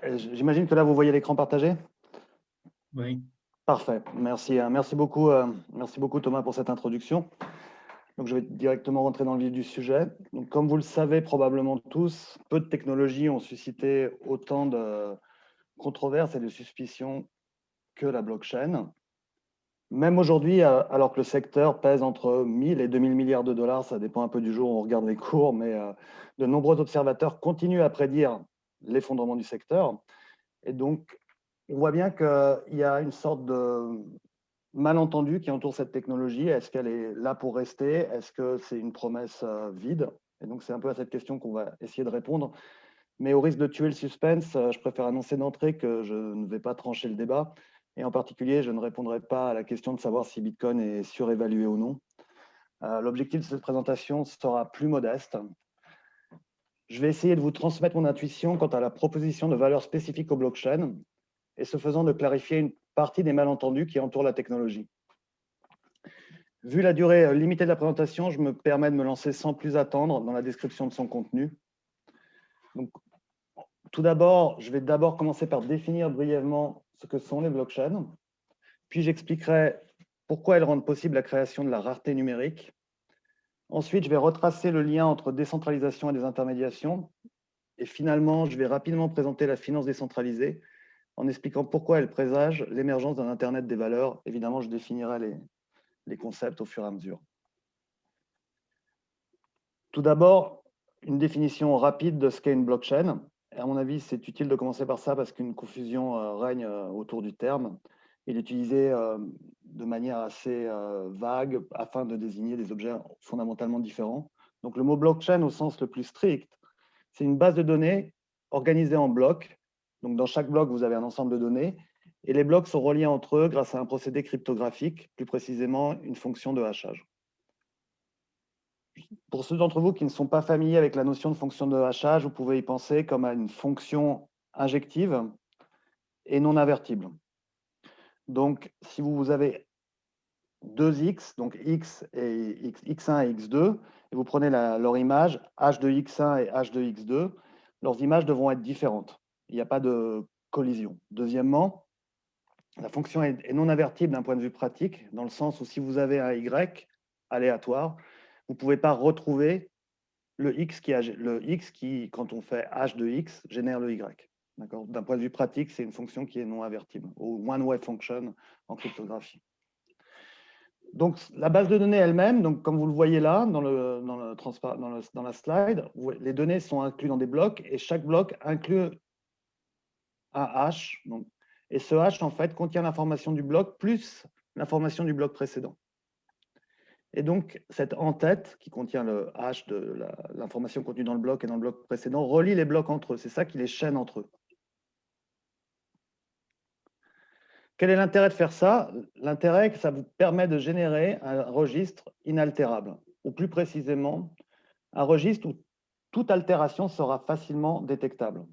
J'imagine que là, vous voyez l'écran partagé? Oui, Parfait. Merci, merci beaucoup Thomas pour cette introduction. Donc, je vais directement rentrer dans le vif du sujet. Donc, comme vous le savez probablement tous, peu de technologies ont suscité autant de controverses et de suspicions que la blockchain. Même aujourd'hui, alors que le secteur pèse entre 1000 et 2000 milliards de dollars, ça dépend un peu du jour où on regarde les cours, mais de nombreux observateurs continuent à prédire l'effondrement du secteur. Et donc, on voit bien qu'il y a une sorte de malentendu qui entoure cette technologie. Est-ce qu'elle est là pour rester? Est-ce que c'est une promesse vide? Et donc, c'est un peu à cette question qu'on va essayer de répondre. Mais au risque de tuer le suspense, je préfère annoncer d'entrée que je ne vais pas trancher le débat. Et en particulier, je ne répondrai pas à la question de savoir si Bitcoin est surévalué ou non. L'objectif de cette présentation sera plus modeste. Je vais essayer de vous transmettre mon intuition quant à la proposition de valeur spécifique au blockchain et ce faisant de clarifier une partie des malentendus qui entourent la technologie. Vu la durée limitée de la présentation, je me permets de me lancer sans plus attendre dans la description de son contenu. Donc, tout d'abord, je vais d'abord commencer par définir brièvement ce que sont les blockchains, puis j'expliquerai pourquoi elles rendent possible la création de la rareté numérique. Ensuite, je vais retracer le lien entre décentralisation et désintermédiation. Et finalement, je vais rapidement présenter la finance décentralisée en expliquant pourquoi elle présage l'émergence d'un Internet des valeurs. Évidemment, je définirai les concepts au fur et à mesure. Tout d'abord, une définition rapide de ce qu'est une blockchain. Et à mon avis, c'est utile de commencer par ça parce qu'une confusion règne autour du terme. Il est utilisé de manière assez vague afin de désigner des objets fondamentalement différents. Donc le mot blockchain au sens le plus strict, c'est une base de données organisée en blocs. Donc dans chaque bloc, vous avez un ensemble de données et les blocs sont reliés entre eux grâce à un procédé cryptographique, plus précisément une fonction de hachage. Pour ceux d'entre vous qui ne sont pas familiers avec la notion de fonction de hachage, vous pouvez y penser comme à une fonction injective et non invertible. Donc, si vous avez deux x, donc x et x1 et x2, et vous prenez leur image, h de x1 et h de x2, leurs images devront être différentes. Il n'y a pas de collision. Deuxièmement, la fonction est non invertible d'un point de vue pratique, dans le sens où si vous avez un y aléatoire, vous ne pouvez pas retrouver le x qui, quand on fait h de x, génère le y. D'un point de vue pratique, c'est une fonction qui est non invertible, ou one-way function en cryptographie. Donc, la base de données elle-même, donc, comme vous le voyez là, dans la slide, les données sont incluses dans des blocs et chaque bloc inclut un hash. Donc, et ce hash, en fait, contient l'information du bloc plus l'information du bloc précédent. Et donc, cette en-tête, qui contient le hash de l'information contenue dans le bloc et dans le bloc précédent, relie les blocs entre eux. C'est ça qui les chaîne entre eux. Quel est l'intérêt de faire ça? L'intérêt, que ça vous permet de générer un registre inaltérable, ou plus précisément, un registre où toute altération sera facilement détectable.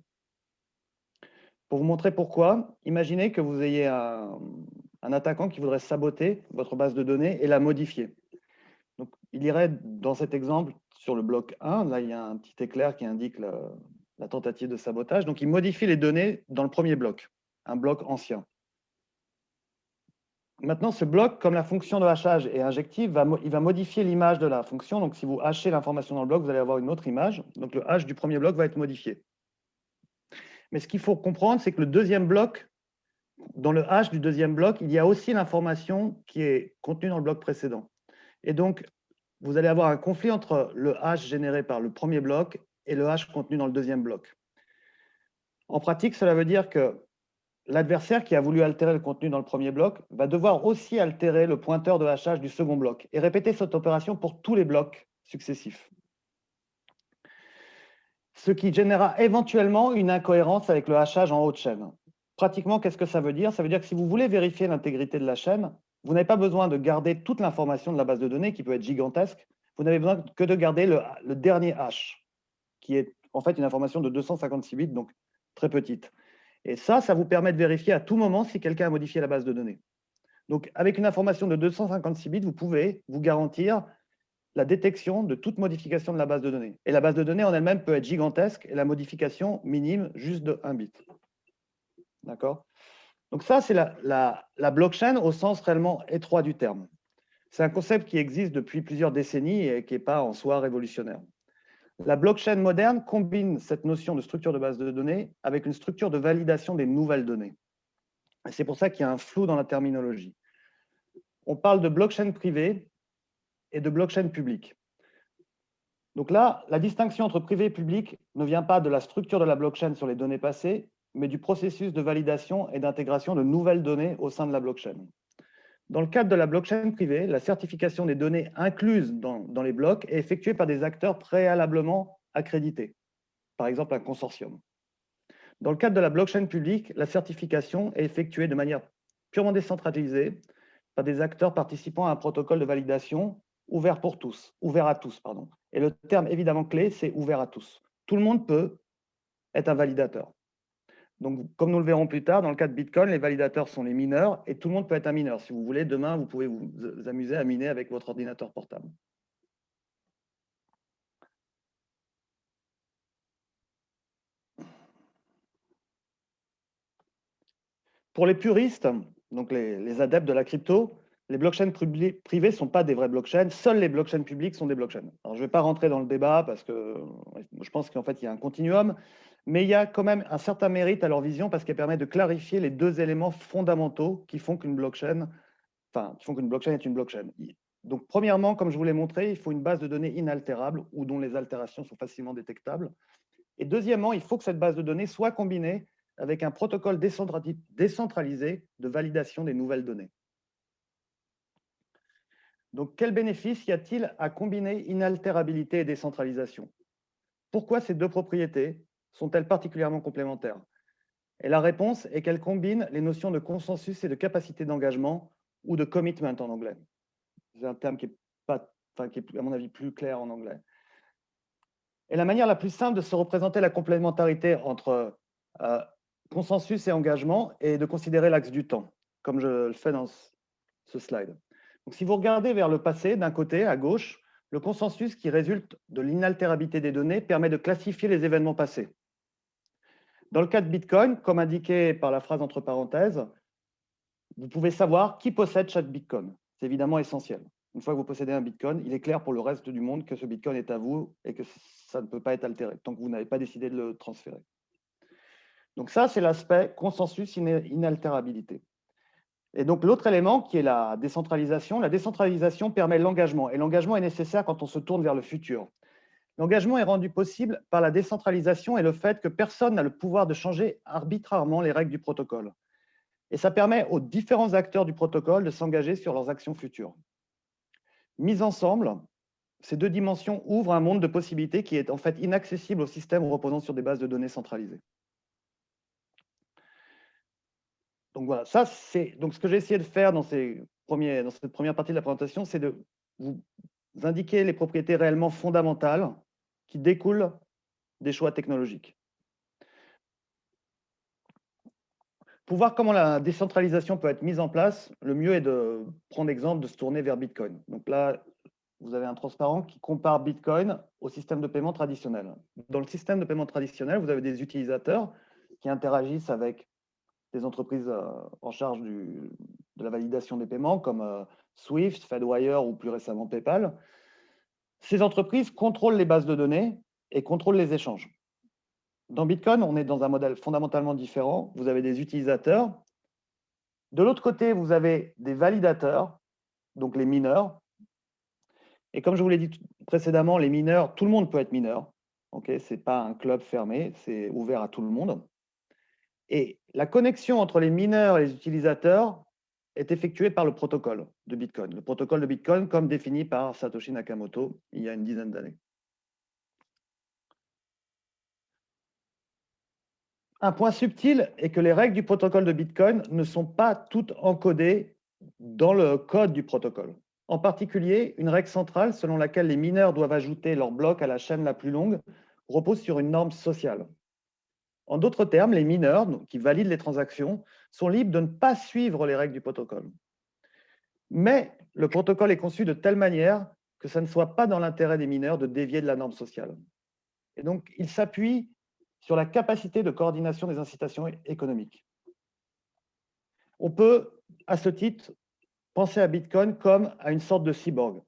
Pour vous montrer pourquoi, imaginez que vous ayez un attaquant qui voudrait saboter votre base de données et la modifier. Donc, il irait, dans cet exemple, sur le bloc 1, là, il y a un petit éclair qui indique la tentative de sabotage. Donc, il modifie les données dans le premier bloc, un bloc ancien. Maintenant, ce bloc, comme la fonction de hachage est injective, il va modifier l'image de la fonction. Donc, si vous hachez l'information dans le bloc, vous allez avoir une autre image. Donc, le hash du premier bloc va être modifié. Mais ce qu'il faut comprendre, c'est que le deuxième bloc, dans le hash du deuxième bloc, il y a aussi l'information qui est contenue dans le bloc précédent. Et donc, vous allez avoir un conflit entre le hash généré par le premier bloc et le hash contenu dans le deuxième bloc. En pratique, cela veut dire que l'adversaire qui a voulu altérer le contenu dans le premier bloc va devoir aussi altérer le pointeur de hachage du second bloc et répéter cette opération pour tous les blocs successifs. Ce qui générera éventuellement une incohérence avec le hachage en haut de chaîne. Pratiquement, qu'est-ce que ça veut dire? Ça veut dire que si vous voulez vérifier l'intégrité de la chaîne, vous n'avez pas besoin de garder toute l'information de la base de données qui peut être gigantesque. Vous n'avez besoin que de garder le dernier hash, qui est en fait une information de 256 bits, donc très petite. Et ça vous permet de vérifier à tout moment si quelqu'un a modifié la base de données. Donc, avec une information de 256 bits, vous pouvez vous garantir la détection de toute modification de la base de données. Et la base de données en elle-même peut être gigantesque et la modification minime juste de 1 bit. D'accord? Donc ça, c'est la blockchain au sens réellement étroit du terme. C'est un concept qui existe depuis plusieurs décennies et qui n'est pas en soi révolutionnaire. La blockchain moderne combine cette notion de structure de base de données avec une structure de validation des nouvelles données. C'est pour ça qu'il y a un flou dans la terminologie. On parle de blockchain privée et de blockchain publique. Donc là, la distinction entre privé et public ne vient pas de la structure de la blockchain sur les données passées, mais du processus de validation et d'intégration de nouvelles données au sein de la blockchain. Dans le cadre de la blockchain privée, la certification des données incluses dans les blocs est effectuée par des acteurs préalablement accrédités, par exemple un consortium. Dans le cadre de la blockchain publique, la certification est effectuée de manière purement décentralisée par des acteurs participant à un protocole de validation ouvert à tous. Et le terme évidemment clé, c'est ouvert à tous. Tout le monde peut être un validateur. Donc, comme nous le verrons plus tard, dans le cas de Bitcoin, les validateurs sont les mineurs et tout le monde peut être un mineur. Si vous voulez, demain, vous pouvez vous amuser à miner avec votre ordinateur portable. Pour les puristes, donc les adeptes de la crypto, les blockchains privées ne sont pas des vraies blockchains. Seules les blockchains publiques sont des blockchains. Alors, je ne vais pas rentrer dans le débat parce que je pense qu'en fait, il y a un continuum, mais il y a quand même un certain mérite à leur vision parce qu'elle permet de clarifier les deux éléments fondamentaux qui font qu'une blockchain, est une blockchain. Donc, premièrement, comme je vous l'ai montré, il faut une base de données inaltérable ou dont les altérations sont facilement détectables. Et deuxièmement, il faut que cette base de données soit combinée avec un protocole décentralisé de validation des nouvelles données. Donc, quel bénéfice y a-t-il à combiner inaltérabilité et décentralisation? Pourquoi ces deux propriétés sont-elles particulièrement complémentaires? Et la réponse est qu'elles combinent les notions de consensus et de capacité d'engagement, ou de commitment en anglais. C'est un terme qui est, à mon avis, plus clair en anglais. Et la manière la plus simple de se représenter la complémentarité entre consensus et engagement est de considérer l'axe du temps, comme je le fais dans ce slide. Donc, si vous regardez vers le passé, d'un côté, à gauche, le consensus qui résulte de l'inaltérabilité des données permet de classifier les événements passés. Dans le cas de Bitcoin, comme indiqué par la phrase entre parenthèses, vous pouvez savoir qui possède chaque Bitcoin. C'est évidemment essentiel. Une fois que vous possédez un Bitcoin, il est clair pour le reste du monde que ce Bitcoin est à vous et que ça ne peut pas être altéré tant que vous n'avez pas décidé de le transférer. Donc ça, c'est l'aspect consensus inaltérabilité. Et donc l'autre élément qui est la décentralisation permet l'engagement. Et l'engagement est nécessaire quand on se tourne vers le futur. L'engagement est rendu possible par la décentralisation et le fait que personne n'a le pouvoir de changer arbitrairement les règles du protocole. Et ça permet aux différents acteurs du protocole de s'engager sur leurs actions futures. Mises ensemble, ces deux dimensions ouvrent un monde de possibilités qui est en fait inaccessible au système reposant sur des bases de données centralisées. Donc voilà, ça c'est donc ce que j'ai essayé de faire dans cette première partie de la présentation, c'est de vous indiquer les propriétés réellement fondamentales qui découlent des choix technologiques. Pour voir comment la décentralisation peut être mise en place, le mieux est de prendre l'exemple de se tourner vers Bitcoin. Donc là, vous avez un transparent qui compare Bitcoin au système de paiement traditionnel. Dans le système de paiement traditionnel, vous avez des utilisateurs qui interagissent avec des entreprises en charge de la validation des paiements comme Swift, Fedwire ou plus récemment PayPal. Ces entreprises contrôlent les bases de données et contrôlent les échanges. Dans Bitcoin, on est dans un modèle fondamentalement différent. Vous avez des utilisateurs. De l'autre côté, vous avez des validateurs, donc les mineurs. Et comme je vous l'ai dit précédemment, les mineurs, tout le monde peut être mineur. Okay, ce n'est pas un club fermé, c'est ouvert à tout le monde. Et la connexion entre les mineurs et les utilisateurs est effectuée par le protocole de Bitcoin. Le protocole de Bitcoin comme défini par Satoshi Nakamoto il y a une dizaine d'années. Un point subtil est que les règles du protocole de Bitcoin ne sont pas toutes encodées dans le code du protocole. En particulier, une règle centrale selon laquelle les mineurs doivent ajouter leur bloc à la chaîne la plus longue repose sur une norme sociale. En d'autres termes, les mineurs, qui valident les transactions, sont libres de ne pas suivre les règles du protocole. Mais le protocole est conçu de telle manière que ça ne soit pas dans l'intérêt des mineurs de dévier de la norme sociale. Et donc, il s'appuie sur la capacité de coordination des incitations économiques. On peut, à ce titre, penser à Bitcoin comme à une sorte de cyborg,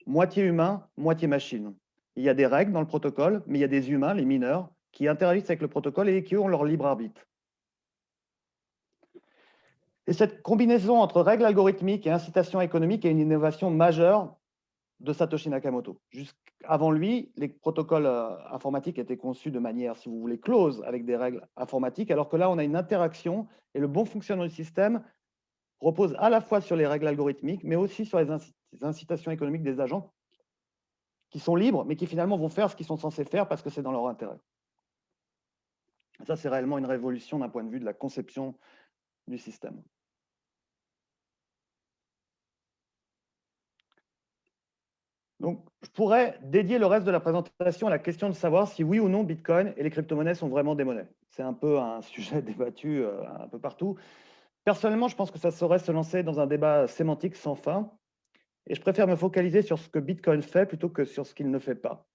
moitié humain, moitié machine. Il y a des règles dans le protocole, mais il y a des humains, les mineurs, qui interagissent avec le protocole et qui ont leur libre arbitre. Et cette combinaison entre règles algorithmiques et incitation économique est une innovation majeure de Satoshi Nakamoto. Jusqu'avant lui, les protocoles informatiques étaient conçus de manière, si vous voulez, close, avec des règles informatiques, alors que là, on a une interaction et le bon fonctionnement du système repose à la fois sur les règles algorithmiques, mais aussi sur les incitations économiques des agents qui sont libres, mais qui finalement vont faire ce qu'ils sont censés faire parce que c'est dans leur intérêt. Ça, c'est réellement une révolution d'un point de vue de la conception du système. Donc, je pourrais dédier le reste de la présentation à la question de savoir si oui ou non Bitcoin et les crypto-monnaies sont vraiment des monnaies. C'est un peu un sujet débattu un peu partout. Personnellement, je pense que ça saurait se lancer dans un débat sémantique sans fin. Et je préfère me focaliser sur ce que Bitcoin fait plutôt que sur ce qu'il ne fait pas.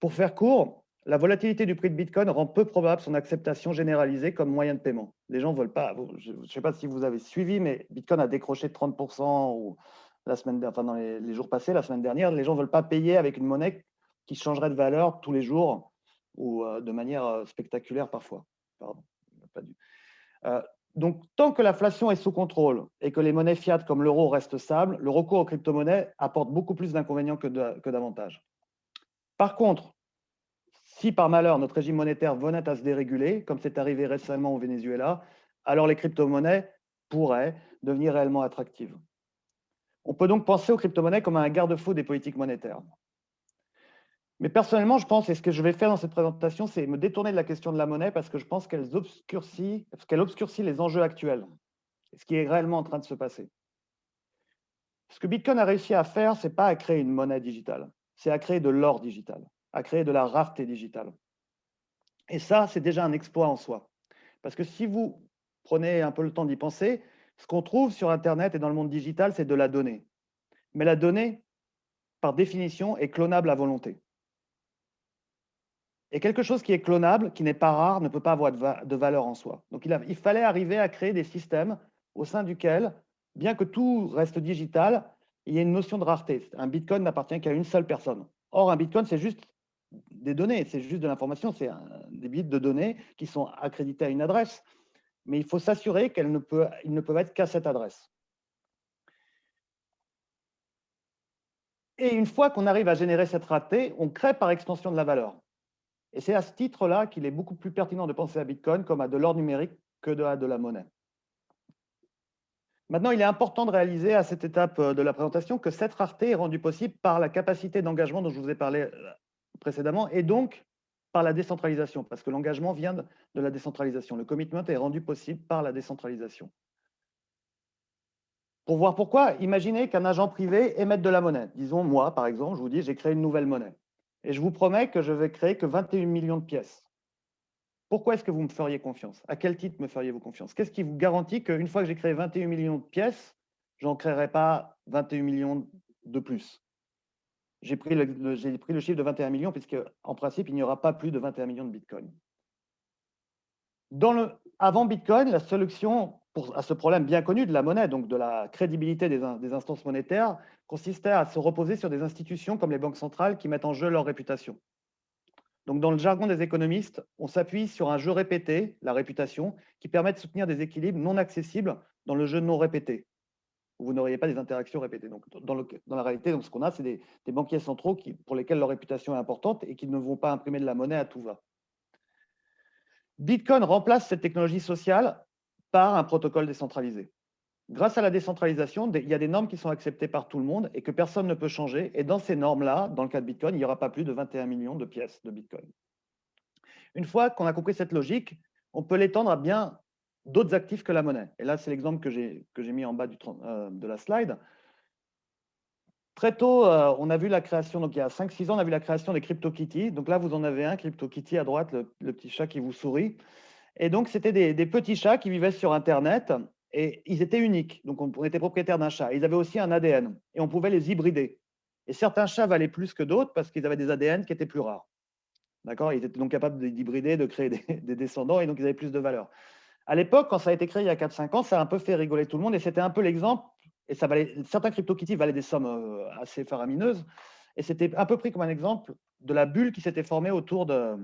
Pour faire court, la volatilité du prix de Bitcoin rend peu probable son acceptation généralisée comme moyen de paiement. Les gens ne veulent pas, je ne sais pas si vous avez suivi, mais Bitcoin a décroché de 30% ou la semaine, enfin dans les jours passés, la semaine dernière. Les gens ne veulent pas payer avec une monnaie qui changerait de valeur tous les jours ou de manière spectaculaire parfois. Pardon, pas dû. Donc, tant que l'inflation est sous contrôle et que les monnaies fiat comme l'euro restent stables, le recours aux crypto-monnaies apporte beaucoup plus d'inconvénients que d'avantages. Par contre, si par malheur notre régime monétaire venait à se déréguler, comme c'est arrivé récemment au Venezuela, alors les crypto-monnaies pourraient devenir réellement attractives. On peut donc penser aux crypto-monnaies comme un garde-fou des politiques monétaires. Mais personnellement, je pense, et ce que je vais faire dans cette présentation, c'est me détourner de la question de la monnaie parce que je pense qu'elle obscurcit les enjeux actuels, ce qui est réellement en train de se passer. Ce que Bitcoin a réussi à faire, ce n'est pas à créer une monnaie digitale, c'est à créer de l'or digital, à créer de la rareté digitale. Et ça, c'est déjà un exploit en soi. Parce que si vous prenez un peu le temps d'y penser, ce qu'on trouve sur Internet et dans le monde digital, c'est de la donnée. Mais la donnée, par définition, est clonable à volonté. Et quelque chose qui est clonable, qui n'est pas rare, ne peut pas avoir de valeur en soi. Donc il fallait arriver à créer des systèmes au sein duquel, bien que tout reste digital, il y a une notion de rareté. Un Bitcoin n'appartient qu'à une seule personne. Or, un Bitcoin, c'est juste des données, c'est juste de l'information, c'est des bits de données qui sont accrédités à une adresse. Mais il faut s'assurer qu'ils ne peuvent être qu'à cette adresse. Et une fois qu'on arrive à générer cette rareté, on crée par extension de la valeur. Et c'est à ce titre-là qu'il est beaucoup plus pertinent de penser à Bitcoin comme à de l'or numérique que à de la monnaie. Maintenant, il est important de réaliser à cette étape de la présentation que cette rareté est rendue possible par la capacité d'engagement dont je vous ai parlé précédemment et donc par la décentralisation, parce que l'engagement vient de la décentralisation. Le commitment est rendu possible par la décentralisation. Pour voir pourquoi, imaginez qu'un agent privé émette de la monnaie. Disons, moi, par exemple, je vous dis, j'ai créé une nouvelle monnaie. Et je vous promets que je vais créer que 21 millions de pièces. Pourquoi est-ce que vous me feriez confiance? À quel titre me feriez-vous confiance? Qu'est-ce qui vous garantit qu'une fois que j'ai créé 21 millions de pièces, je n'en créerai pas 21 millions de plus? J'ai pris le chiffre de 21 millions puisque, en principe, il n'y aura pas plus de 21 millions de Bitcoin. Avant Bitcoin, la solution à ce problème bien connu de la monnaie, donc de la crédibilité des instances monétaires, consistait à se reposer sur des institutions comme les banques centrales qui mettent en jeu leur réputation. Donc, dans le jargon des économistes, on s'appuie sur un jeu répété, la réputation, qui permet de soutenir des équilibres non accessibles dans le jeu non répété, où vous n'auriez pas des interactions répétées. Donc, dans la réalité, donc, ce qu'on a, c'est des banquiers centraux pour lesquels leur réputation est importante et qui ne vont pas imprimer de la monnaie à tout va. Bitcoin remplace cette technologie sociale par un protocole décentralisé. Grâce à la décentralisation, il y a des normes qui sont acceptées par tout le monde et que personne ne peut changer. Et dans ces normes-là, dans le cas de Bitcoin, il n'y aura pas plus de 21 millions de pièces de Bitcoin. Une fois qu'on a compris cette logique, on peut l'étendre à bien d'autres actifs que la monnaie. Et là, c'est l'exemple que j'ai mis en bas de la slide. Très tôt, on a vu la création, donc il y a 5-6 ans, on a vu la création des CryptoKitties. Donc là, vous en avez un, CryptoKitty à droite, le petit chat qui vous sourit. Et donc, c'était des petits chats qui vivaient sur Internet et ils étaient uniques. Donc, on était propriétaire d'un chat. Ils avaient aussi un ADN et on pouvait les hybrider. Et certains chats valaient plus que d'autres parce qu'ils avaient des ADN qui étaient plus rares. D'accord? Ils étaient donc capables d'hybrider, de créer des descendants et donc ils avaient plus de valeur. À l'époque, quand ça a été créé il y a 4-5 ans, ça a un peu fait rigoler tout le monde et c'était un peu l'exemple, et ça valait, certains CryptoKitties valaient des sommes assez faramineuses, et c'était un peu pris comme un exemple de la bulle qui s'était formée autour de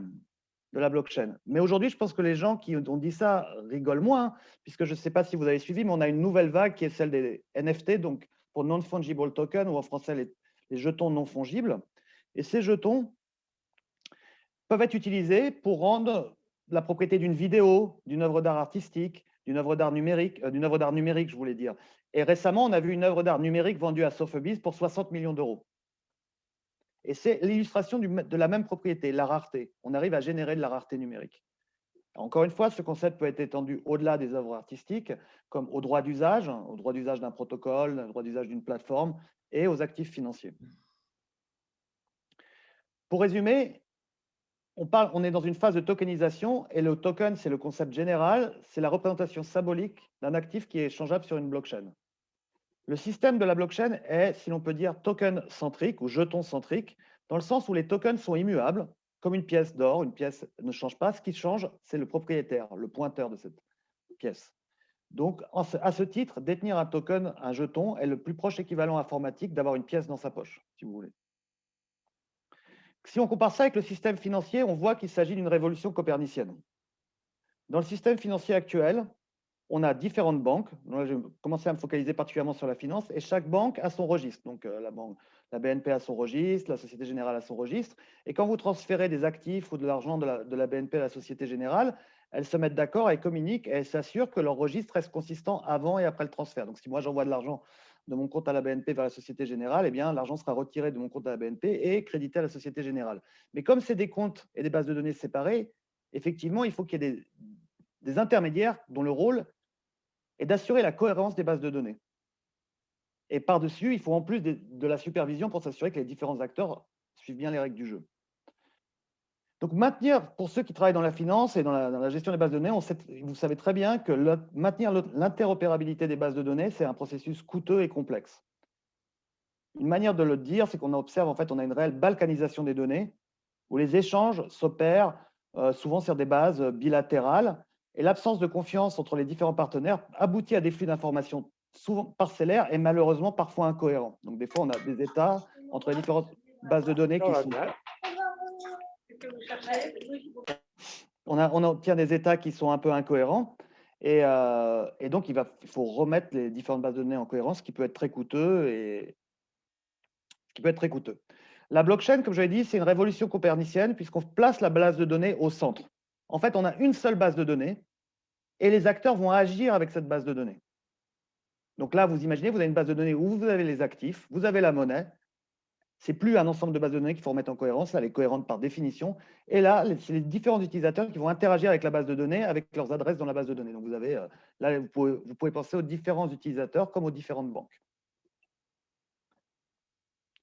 la blockchain. Mais aujourd'hui, je pense que les gens qui ont dit ça rigolent moins, puisque je ne sais pas si vous avez suivi, mais on a une nouvelle vague qui est celle des NFT, donc pour non-fungible token, ou en français les jetons non fongibles. Et ces jetons peuvent être utilisés pour rendre la propriété d'une vidéo, d'une œuvre d'art artistique, d'une œuvre d'art numérique, je voulais dire. Et récemment, on a vu une œuvre d'art numérique vendue à Sotheby's pour 60 millions d'euros. Et c'est l'illustration de la même propriété, la rareté. On arrive à générer de la rareté numérique. Encore une fois, ce concept peut être étendu au-delà des œuvres artistiques, comme au droit d'usage d'un protocole, au droit d'usage d'une plateforme et aux actifs financiers. Pour résumer, on est dans une phase de tokenisation et le token, c'est le concept général, c'est la représentation symbolique d'un actif qui est échangeable sur une blockchain. Le système de la blockchain est, si l'on peut dire, token-centrique ou jeton-centrique, dans le sens où les tokens sont immuables, comme une pièce d'or, une pièce ne change pas. Ce qui change, c'est le propriétaire, le pointeur de cette pièce. Donc, à ce titre, détenir un token, un jeton, est le plus proche équivalent informatique d'avoir une pièce dans sa poche, si vous voulez. Si on compare ça avec le système financier, on voit qu'il s'agit d'une révolution copernicienne. Dans le système financier actuel, on a différentes banques. Là, je vais commencer à me focaliser particulièrement sur la finance, et chaque banque a son registre. Donc, la BNP a son registre, la Société Générale a son registre. Et quand vous transférez des actifs ou de l'argent de la BNP à la Société Générale, elles se mettent d'accord, elles communiquent et elles s'assurent que leur registre reste consistant avant et après le transfert. Donc, si moi j'envoie de l'argent de mon compte à la BNP vers la Société Générale, eh bien, l'argent sera retiré de mon compte à la BNP et crédité à la Société Générale. Mais comme c'est des comptes et des bases de données séparées, effectivement, il faut qu'il y ait des intermédiaires dont le rôle est d'assurer la cohérence des bases de données. Et par-dessus, il faut en plus de la supervision pour s'assurer que les différents acteurs suivent bien les règles du jeu. Donc, maintenir, pour ceux qui travaillent dans la finance et dans la gestion des bases de données, vous savez très bien que maintenir l'interopérabilité des bases de données, c'est un processus coûteux et complexe. Une manière de le dire, c'est qu'on observe, en fait, on a une réelle balkanisation des données, où les échanges s'opèrent souvent sur des bases bilatérales, et l'absence de confiance entre les différents partenaires aboutit à des flux d'informations souvent parcellaires et malheureusement parfois incohérents. Donc, des fois, on a des états entre les différentes bases de données qui sont… On obtient des états qui sont un peu incohérents, et donc il faut remettre les différentes bases de données en cohérence, ce qui peut être très coûteux. La blockchain, comme je l'ai dit, c'est une révolution copernicienne puisqu'on place la base de données au centre. En fait, on a une seule base de données et les acteurs vont agir avec cette base de données. Donc là, vous imaginez, vous avez une base de données où vous avez les actifs, vous avez la monnaie. C'est plus un ensemble de bases de données qu'il faut remettre en cohérence. Là, elle est cohérente par définition. Et là, c'est les différents utilisateurs qui vont interagir avec la base de données, avec leurs adresses dans la base de données. Donc, vous avez, là, vous pouvez penser aux différents utilisateurs comme aux différentes banques.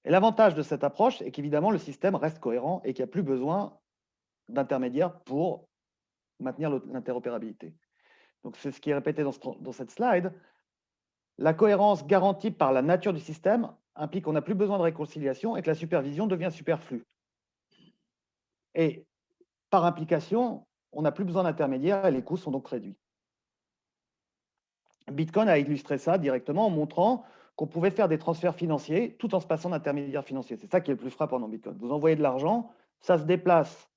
Et l'avantage de cette approche est qu'évidemment, le système reste cohérent et qu'il n'y a plus besoin d'intermédiaires pour maintenir l'interopérabilité. Donc, c'est ce qui est répété dans cette slide. La cohérence garantie par la nature du système implique qu'on n'a plus besoin de réconciliation et que la supervision devient superflue. Et par implication, on n'a plus besoin d'intermédiaires et les coûts sont donc réduits. Bitcoin a illustré ça directement en montrant qu'on pouvait faire des transferts financiers tout en se passant d'intermédiaires financiers. C'est ça qui est le plus frappant dans Bitcoin. Vous envoyez de l'argent, ça se déplace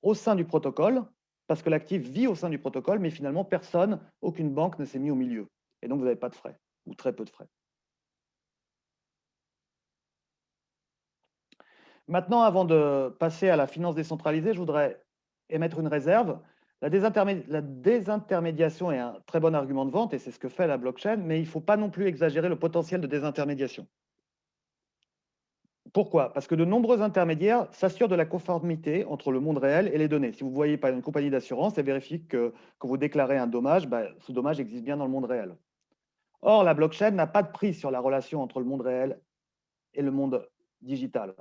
au sein du protocole, parce que l'actif vit au sein du protocole, mais finalement, personne, aucune banque ne s'est mis au milieu. Et donc, vous n'avez pas de frais, ou très peu de frais. Maintenant, avant de passer à la finance décentralisée, je voudrais émettre une réserve. La désintermédiation est un très bon argument de vente, et c'est ce que fait la blockchain, mais il ne faut pas non plus exagérer le potentiel de désintermédiation. Pourquoi? Parce que de nombreux intermédiaires s'assurent de la conformité entre le monde réel et les données. Si vous voyez par une compagnie d'assurance, elle vérifie que quand vous déclarez un dommage, ce dommage existe bien dans le monde réel. Or, la blockchain n'a pas de prise sur la relation entre le monde réel et le monde digital.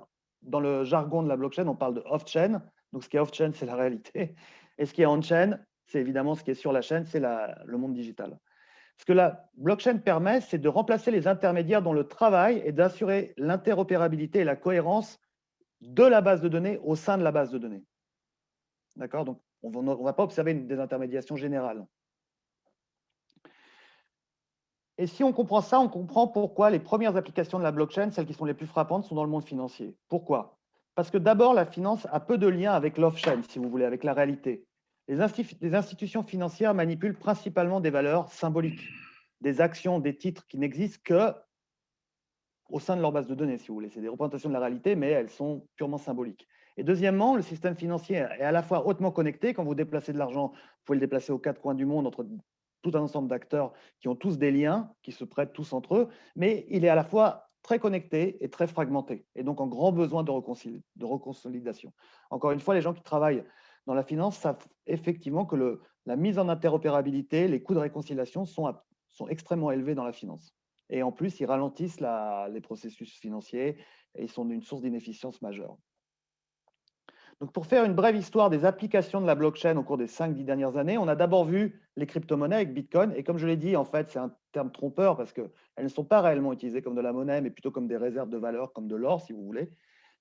Dans le jargon de la blockchain, on parle de off-chain. Donc, ce qui est off-chain, c'est la réalité. Et ce qui est on-chain, c'est évidemment ce qui est sur la chaîne, c'est le monde digital. Ce que la blockchain permet, c'est de remplacer les intermédiaires dont le travail est d'assurer l'interopérabilité et la cohérence de la base de données au sein de la base de données. D'accord? Donc, on ne va pas observer une désintermédiation générale. Et si on comprend ça, on comprend pourquoi les premières applications de la blockchain, celles qui sont les plus frappantes, sont dans le monde financier. Pourquoi? Parce que d'abord, la finance a peu de lien avec l'off-chain, si vous voulez, avec la réalité. Les institutions financières manipulent principalement des valeurs symboliques, des actions, des titres qui n'existent que au sein de leur base de données, si vous voulez. C'est des représentations de la réalité, mais elles sont purement symboliques. Et deuxièmement, le système financier est à la fois hautement connecté. Quand vous déplacez de l'argent, vous pouvez le déplacer aux quatre coins du monde entre tout un ensemble d'acteurs qui ont tous des liens, qui se prêtent tous entre eux, mais il est à la fois très connecté et très fragmenté, et donc en grand besoin de reconsolidation. Encore une fois, les gens qui travaillent dans la finance savent effectivement que la mise en interopérabilité, les coûts de réconciliation sont extrêmement élevés dans la finance. Et en plus, ils ralentissent les processus financiers et ils sont une source d'inefficience majeure. Donc, pour faire une brève histoire des applications de la blockchain au cours des 5-10 dernières années, on a d'abord vu les crypto-monnaies avec Bitcoin. Et comme je l'ai dit, en fait, c'est un terme trompeur parce qu'elles ne sont pas réellement utilisées comme de la monnaie, mais plutôt comme des réserves de valeur, comme de l'or, si vous voulez.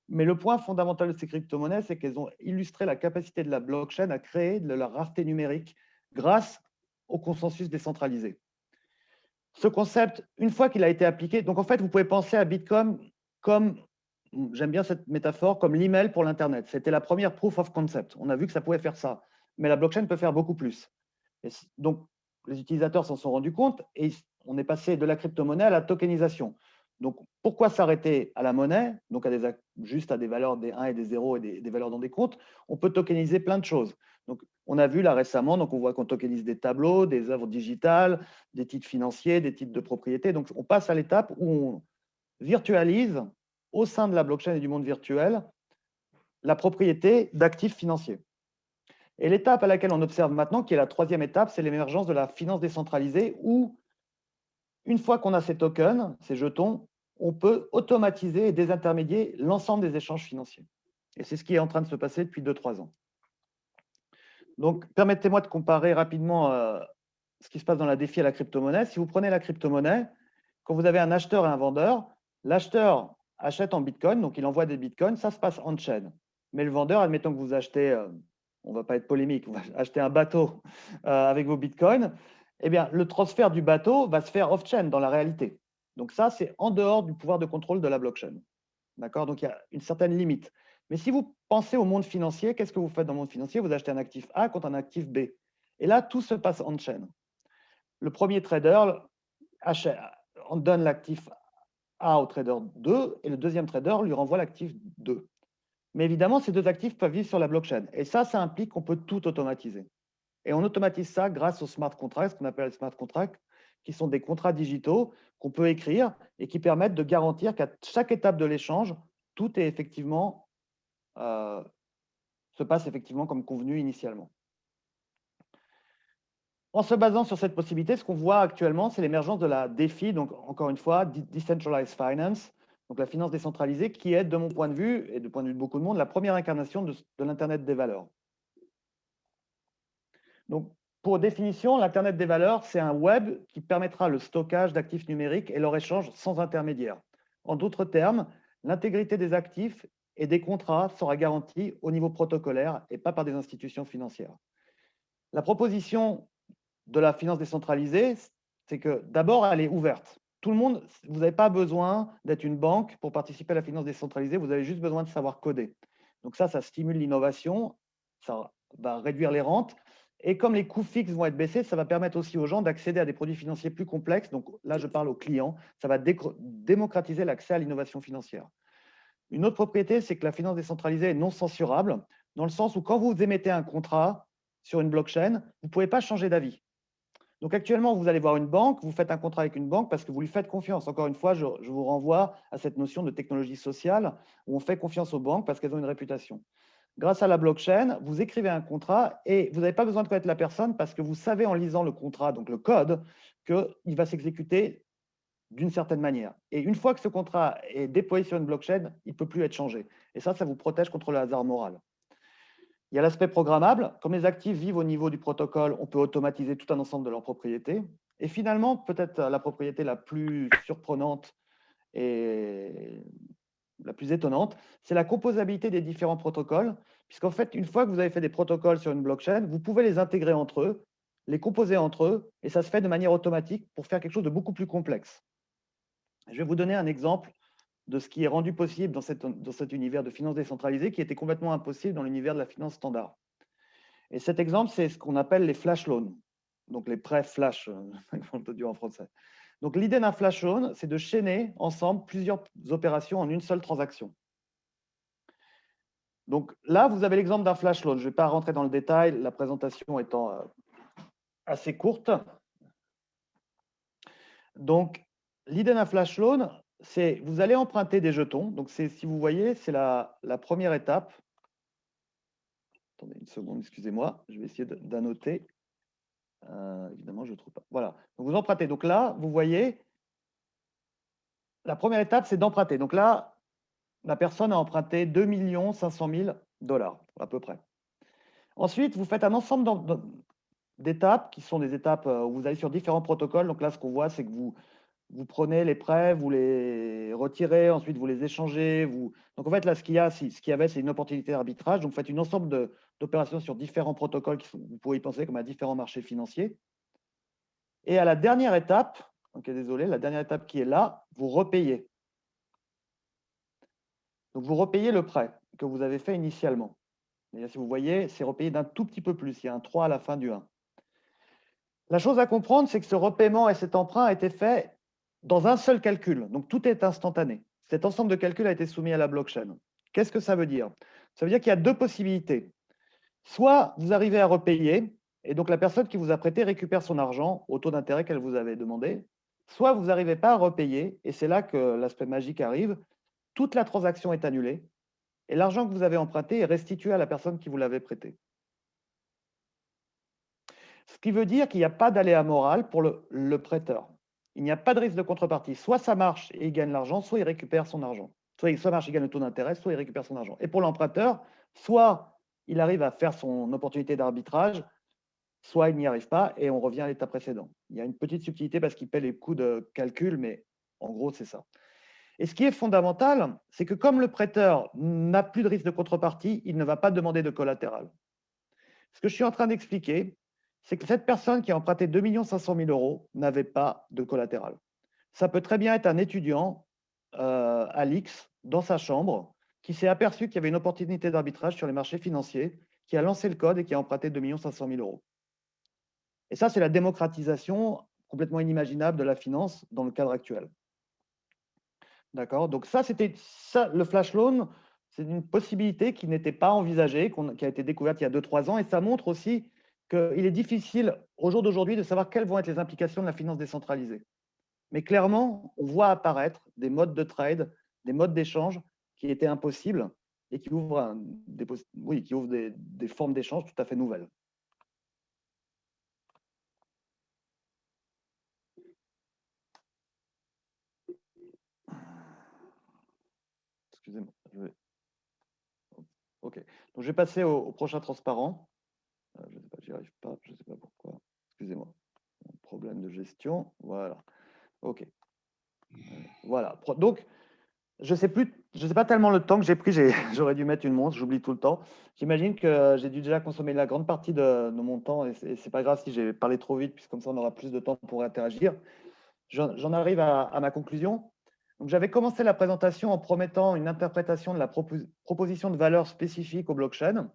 Mais le point fondamental de ces crypto-monnaies, c'est qu'elles ont illustré la capacité de la blockchain à créer de la rareté numérique grâce au consensus décentralisé. Ce concept, une fois qu'il a été appliqué, donc en fait, vous pouvez penser à Bitcoin comme, j'aime bien cette métaphore, comme l'email pour l'Internet. C'était la première proof of concept. On a vu que ça pouvait faire ça. Mais la blockchain peut faire beaucoup plus. Et donc, les utilisateurs s'en sont rendus compte et on est passé de la crypto-monnaie à la tokenisation. Donc, pourquoi s'arrêter à la monnaie, donc juste à des valeurs des 1 et des 0 et des valeurs dans des comptes? On peut tokeniser plein de choses. Donc, on a vu là récemment, donc on voit qu'on tokenise des tableaux, des œuvres digitales, des titres financiers, des titres de propriété. Donc, on passe à l'étape où on virtualise au sein de la blockchain et du monde virtuel la propriété d'actifs financiers. Et l'étape à laquelle on observe maintenant, qui est la troisième étape, c'est l'émergence de la finance décentralisée où, une fois qu'on a ces tokens, ces jetons, on peut automatiser et désintermédier l'ensemble des échanges financiers. Et c'est ce qui est en train de se passer depuis 2-3 ans. Donc, permettez-moi de comparer rapidement ce qui se passe dans la défi à la crypto-monnaie. Si vous prenez la crypto-monnaie, quand vous avez un acheteur et un vendeur, l'acheteur achète en Bitcoin, donc il envoie des Bitcoins, ça se passe on-chain. Mais le vendeur, admettons que vous achetez, on ne va pas être polémique, vous achetez un bateau avec vos Bitcoins, eh bien, le transfert du bateau va se faire off-chain dans la réalité. Donc ça, c'est en dehors du pouvoir de contrôle de la blockchain. D'accord? Donc, il y a une certaine limite. Mais si vous pensez au monde financier, qu'est-ce que vous faites dans le monde financier? Vous achetez un actif A contre un actif B. Et là, tout se passe on-chain. Le premier trader on donne l'actif A au trader 2 et le deuxième trader lui renvoie l'actif 2. Mais évidemment, ces deux actifs peuvent vivre sur la blockchain. Et ça implique qu'on peut tout automatiser. Et on automatise ça grâce aux smart contracts, ce qu'on appelle les smart contracts, qui sont des contrats digitaux qu'on peut écrire et qui permettent de garantir qu'à chaque étape de l'échange, tout est effectivement, se passe effectivement comme convenu initialement. En se basant sur cette possibilité, ce qu'on voit actuellement, c'est l'émergence de la DeFi, donc encore une fois, Decentralized Finance, donc la finance décentralisée, qui est, de mon point de vue, et du point de vue de beaucoup de monde, la première incarnation de l'Internet des valeurs. Donc, pour définition, l'Internet des valeurs, c'est un web qui permettra le stockage d'actifs numériques et leur échange sans intermédiaire. En d'autres termes, l'intégrité des actifs et des contrats sera garantie au niveau protocolaire et pas par des institutions financières. La proposition de la finance décentralisée, c'est que d'abord, elle est ouverte. Tout le monde, vous n'avez pas besoin d'être une banque pour participer à la finance décentralisée, vous avez juste besoin de savoir coder. Donc ça stimule l'innovation, ça va réduire les rentes. Et comme les coûts fixes vont être baissés, ça va permettre aussi aux gens d'accéder à des produits financiers plus complexes. Donc là, je parle aux clients. Ça va démocratiser l'accès à l'innovation financière. Une autre propriété, c'est que la finance décentralisée est non censurable, dans le sens où quand vous émettez un contrat sur une blockchain, vous ne pouvez pas changer d'avis. Donc actuellement, vous allez voir une banque, vous faites un contrat avec une banque parce que vous lui faites confiance. Encore une fois, je vous renvoie à cette notion de technologie sociale où on fait confiance aux banques parce qu'elles ont une réputation. Grâce à la blockchain, vous écrivez un contrat et vous n'avez pas besoin de connaître la personne parce que vous savez en lisant le contrat, donc le code, qu'il va s'exécuter d'une certaine manière. Et une fois que ce contrat est déployé sur une blockchain, il ne peut plus être changé. Et ça vous protège contre le hasard moral. Il y a l'aspect programmable. Comme les actifs vivent au niveau du protocole, on peut automatiser tout un ensemble de leurs propriétés. Et finalement, peut-être la propriété la plus surprenante et la plus étonnante, c'est la composabilité des différents protocoles, puisqu'en fait, une fois que vous avez fait des protocoles sur une blockchain, vous pouvez les intégrer entre eux les composer entre eux, et ça se fait de manière automatique pour faire quelque chose de beaucoup plus complexe. Je vais vous donner un exemple de ce qui est rendu possible dans cet univers de finance décentralisée qui était complètement impossible dans l'univers de la finance standard. Et cet exemple, c'est ce qu'on appelle les flash loans, donc les prêts flash, comme on dit en français. Donc l'idée d'un flash loan, c'est de chaîner ensemble plusieurs opérations en une seule transaction. Donc là, vous avez l'exemple d'un flash loan. Je ne vais pas rentrer dans le détail, la présentation étant assez courte. Donc, l'idée d'un flash loan, c'est vous allez emprunter des jetons. Donc, si vous voyez, c'est la première étape. Attendez une seconde, excusez-moi. Je vais essayer d'annoter. Évidemment, je ne trouve pas. Voilà. Donc, vous empruntez. Donc là, vous voyez, la première étape, c'est d'emprunter. Donc là, la personne a emprunté 2 500 000 $ à peu près. Ensuite, vous faites un ensemble d'étapes qui sont des étapes où vous allez sur différents protocoles. Donc là, ce qu'on voit, c'est que vous prenez les prêts, vous les retirez, ensuite vous les échangez. Donc en fait, là, ce qu'il y avait, c'est une opportunité d'arbitrage. Donc vous faites un ensemble d'opérations sur différents protocoles vous pouvez y penser comme à différents marchés financiers. Et à la dernière étape, ok, désolé, la dernière étape qui est là, vous repayez. Donc vous repayez le prêt que vous avez fait initialement. Et si vous voyez, c'est repayé d'un tout petit peu plus. Il y a un 3 à la fin du 1. La chose à comprendre, c'est que ce repaiement et cet emprunt a été fait dans un seul calcul. Donc, tout est instantané. Cet ensemble de calculs a été soumis à la blockchain. Qu'est-ce que ça veut dire? Ça veut dire qu'il y a deux possibilités. Soit vous arrivez à repayer, et donc la personne qui vous a prêté récupère son argent au taux d'intérêt qu'elle vous avait demandé. Soit vous n'arrivez pas à repayer, et c'est là que l'aspect magique arrive. Toute la transaction est annulée, et l'argent que vous avez emprunté est restitué à la personne qui vous l'avait prêté. Ce qui veut dire qu'il n'y a pas d'aléa moral pour le prêteur. Il n'y a pas de risque de contrepartie. Soit ça marche et il gagne l'argent, soit il récupère son argent. Soit ça marche et il gagne le taux d'intérêt, soit il récupère son argent. Et pour l'emprunteur, soit il arrive à faire son opportunité d'arbitrage, soit il n'y arrive pas et on revient à l'état précédent. Il y a une petite subtilité parce qu'il paie les coûts de calcul, mais en gros, c'est ça. Et ce qui est fondamental, c'est que comme le prêteur n'a plus de risque de contrepartie, il ne va pas demander de collatéral. Ce que je suis en train d'expliquer, c'est que cette personne qui a emprunté 2 500 000 € n'avait pas de collatéral. Ça peut très bien être un étudiant à l'X dans sa chambre qui s'est aperçu qu'il y avait une opportunité d'arbitrage sur les marchés financiers, qui a lancé le code et qui a emprunté 2 500 000 €. Et ça, c'est la démocratisation complètement inimaginable de la finance dans le cadre actuel. D'accord? Donc ça, c'était ça, le flash loan, c'est une possibilité qui n'était pas envisagée, qui a été découverte il y a 2-3 ans, et ça montre aussi qu'il est difficile au jour d'aujourd'hui de savoir quelles vont être les implications de la finance décentralisée. Mais clairement, on voit apparaître des modes de trade, des modes d'échange qui étaient impossibles et qui ouvrent, des formes d'échange tout à fait nouvelles. Excusez-moi. OK. Donc, je vais passer au prochain transparent. Je ne sais pas, j'y arrive pas, je ne sais pas pourquoi. Excusez-moi. Problème de gestion. Voilà. OK. Voilà. Donc, je ne sais pas tellement le temps que j'ai pris. J'aurais dû mettre une montre, j'oublie tout le temps. J'imagine que j'ai dû déjà consommer la grande partie de mon temps et ce n'est pas grave si j'ai parlé trop vite, puisque comme ça, on aura plus de temps pour interagir. J'en arrive à ma conclusion. Donc, j'avais commencé la présentation en promettant une interprétation de la proposition de valeur spécifique au blockchain.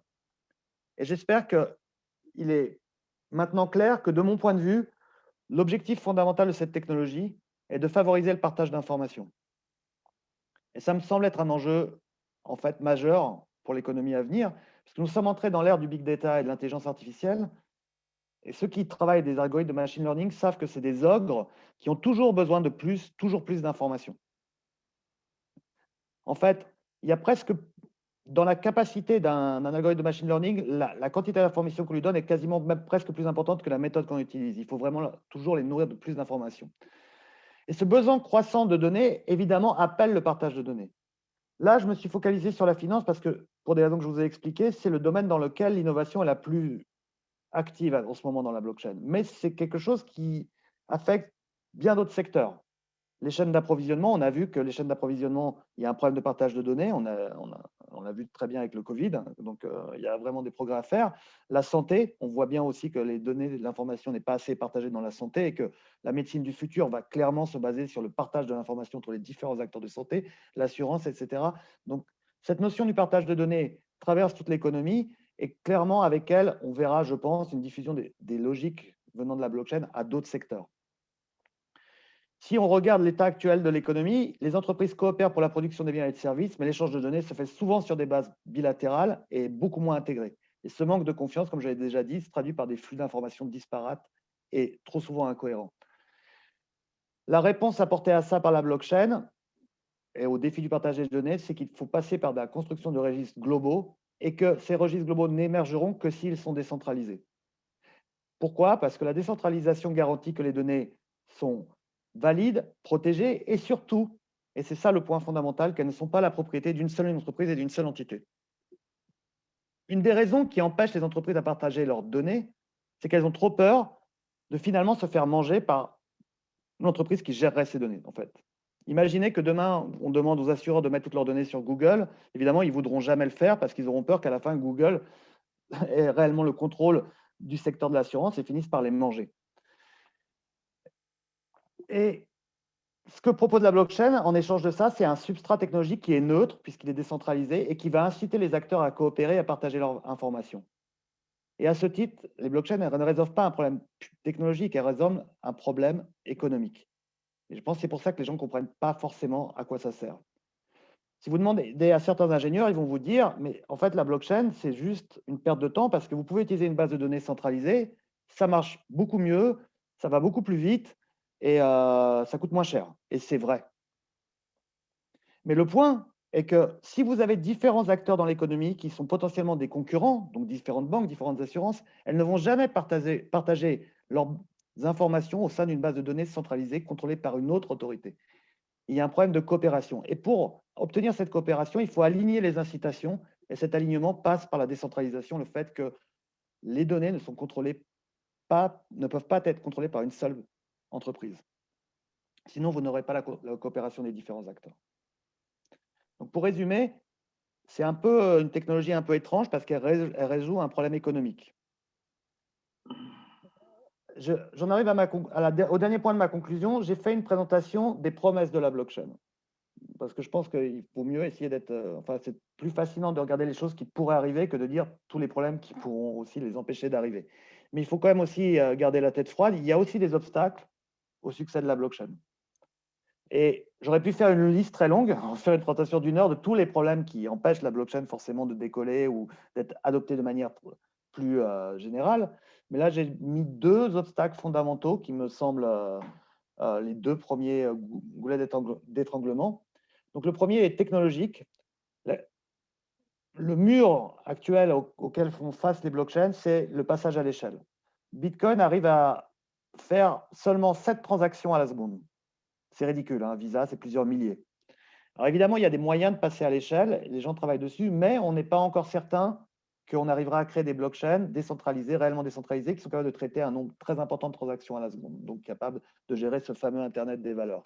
Et j'espère qu'il est maintenant clair que, de mon point de vue, l'objectif fondamental de cette technologie est de favoriser le partage d'informations. Et ça me semble être un enjeu en fait majeur pour l'économie à venir, parce que nous sommes entrés dans l'ère du big data et de l'intelligence artificielle. Et ceux qui travaillent des algorithmes de machine learning savent que c'est des ogres qui ont toujours besoin de toujours plus d'informations. En fait, il y a presque, dans la capacité d'un algorithme de machine learning, la quantité d'informations qu'on lui donne est quasiment même presque plus importante que la méthode qu'on utilise. Il faut vraiment toujours les nourrir de plus d'informations. Et ce besoin croissant de données, évidemment, appelle le partage de données. Là, je me suis focalisé sur la finance parce que, pour des raisons que je vous ai expliquées, c'est le domaine dans lequel l'innovation est la plus active en ce moment dans la blockchain. Mais c'est quelque chose qui affecte bien d'autres secteurs. Les chaînes d'approvisionnement, on a vu que les chaînes d'approvisionnement, il y a un problème de partage de données. On a vu très bien avec le Covid. Donc, il y a vraiment des progrès à faire. La santé, on voit bien aussi que les données, l'information n'est pas assez partagée dans la santé et que la médecine du futur va clairement se baser sur le partage de l'information entre les différents acteurs de santé, l'assurance, etc. Donc, cette notion du partage de données traverse toute l'économie et clairement, avec elle, on verra, je pense, une diffusion des logiques venant de la blockchain à d'autres secteurs. Si on regarde l'état actuel de l'économie, les entreprises coopèrent pour la production des biens et de services, mais l'échange de données se fait souvent sur des bases bilatérales et beaucoup moins intégrées. Et ce manque de confiance, comme j'avais déjà dit, se traduit par des flux d'informations disparates et trop souvent incohérents. La réponse apportée à ça par la blockchain et au défi du partage des données, c'est qu'il faut passer par la construction de registres globaux et que ces registres globaux n'émergeront que s'ils sont décentralisés. Pourquoi? Parce que la décentralisation garantit que les données sont valides, protégées et surtout, et c'est ça le point fondamental, qu'elles ne sont pas la propriété d'une seule entreprise et d'une seule entité. Une des raisons qui empêche les entreprises à partager leurs données, c'est qu'elles ont trop peur de finalement se faire manger par une entreprise qui gérerait ces données, en fait. Imaginez que demain, on demande aux assureurs de mettre toutes leurs données sur Google. Évidemment, ils ne voudront jamais le faire parce qu'ils auront peur qu'à la fin, Google ait réellement le contrôle du secteur de l'assurance et finisse par les manger. Et ce que propose la blockchain en échange de ça, c'est un substrat technologique qui est neutre puisqu'il est décentralisé et qui va inciter les acteurs à coopérer et à partager leurs informations. Et à ce titre, les blockchains ne résolvent pas un problème technologique, elles résolvent un problème économique. Et je pense que c'est pour ça que les gens ne comprennent pas forcément à quoi ça sert. Si vous demandez à certains ingénieurs, ils vont vous dire, mais en fait, la blockchain, c'est juste une perte de temps parce que vous pouvez utiliser une base de données centralisée, ça marche beaucoup mieux, ça va beaucoup plus vite et ça coûte moins cher. Et c'est vrai. Mais le point est que si vous avez différents acteurs dans l'économie qui sont potentiellement des concurrents, donc différentes banques, différentes assurances, elles ne vont jamais partager leurs informations au sein d'une base de données centralisée contrôlée par une autre autorité. Il y a un problème de coopération. Et pour obtenir cette coopération, il faut aligner les incitations. Et cet alignement passe par la décentralisation, le fait que les données ne peuvent pas être contrôlées par une seule entreprise. Sinon, vous n'aurez pas la coopération des différents acteurs. Donc, pour résumer, c'est un peu une technologie un peu étrange parce qu'elle résout un problème économique. J'en arrive au dernier point de ma conclusion. J'ai fait une présentation des promesses de la blockchain. Parce que je pense qu'il faut mieux essayer d'être… enfin, c'est plus fascinant de regarder les choses qui pourraient arriver que de dire tous les problèmes qui pourront aussi les empêcher d'arriver. Mais il faut quand même aussi garder la tête froide. Il y a aussi des obstacles au succès de la blockchain. Et j'aurais pu faire une liste très longue, faire une présentation d'une heure de tous les problèmes qui empêchent la blockchain forcément de décoller ou d'être adoptée de manière plus générale. Mais là, j'ai mis deux obstacles fondamentaux qui me semblent les deux premiers goulets d'étranglement. Donc, le premier est technologique. Le mur actuel auquel font face les blockchains, c'est le passage à l'échelle. Bitcoin arrive à faire seulement 7 transactions à la seconde. C'est ridicule, hein, Visa, c'est plusieurs milliers. Alors évidemment, il y a des moyens de passer à l'échelle, les gens travaillent dessus, mais on n'est pas encore certain qu'on arrivera à créer des blockchains décentralisées, réellement décentralisées, qui sont capables de traiter un nombre très important de transactions à la seconde, donc capables de gérer ce fameux Internet des valeurs.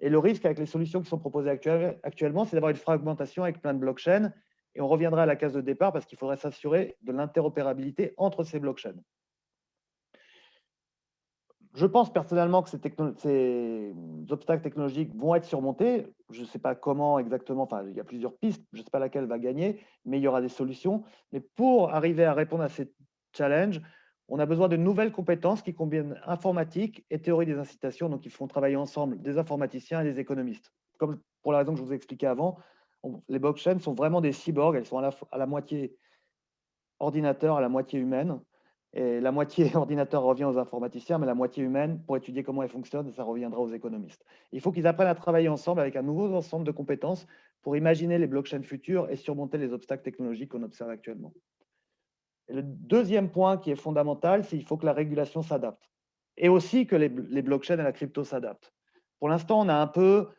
Et le risque avec les solutions qui sont proposées actuellement, c'est d'avoir une fragmentation avec plein de blockchains, et on reviendra à la case de départ parce qu'il faudrait s'assurer de l'interopérabilité entre ces blockchains. Je pense personnellement que ces obstacles technologiques vont être surmontés. Je ne sais pas comment exactement, enfin, il y a plusieurs pistes, je ne sais pas laquelle va gagner, mais il y aura des solutions. Mais pour arriver à répondre à ces challenges, on a besoin de nouvelles compétences qui combinent informatique et théorie des incitations, donc ils font travailler ensemble des informaticiens et des économistes. Comme pour la raison que je vous ai expliquée avant, les blockchains sont vraiment des cyborgs, elles sont à la moitié ordinateur, à la moitié humaine. Et la moitié ordinateur revient aux informaticiens, mais la moitié humaine, pour étudier comment elle fonctionne, ça reviendra aux économistes. Il faut qu'ils apprennent à travailler ensemble avec un nouveau ensemble de compétences pour imaginer les blockchains futurs et surmonter les obstacles technologiques qu'on observe actuellement. Et le deuxième point qui est fondamental, c'est qu'il faut que la régulation s'adapte. Et aussi que les blockchains et la crypto s'adaptent. Pour l'instant, on a un peu…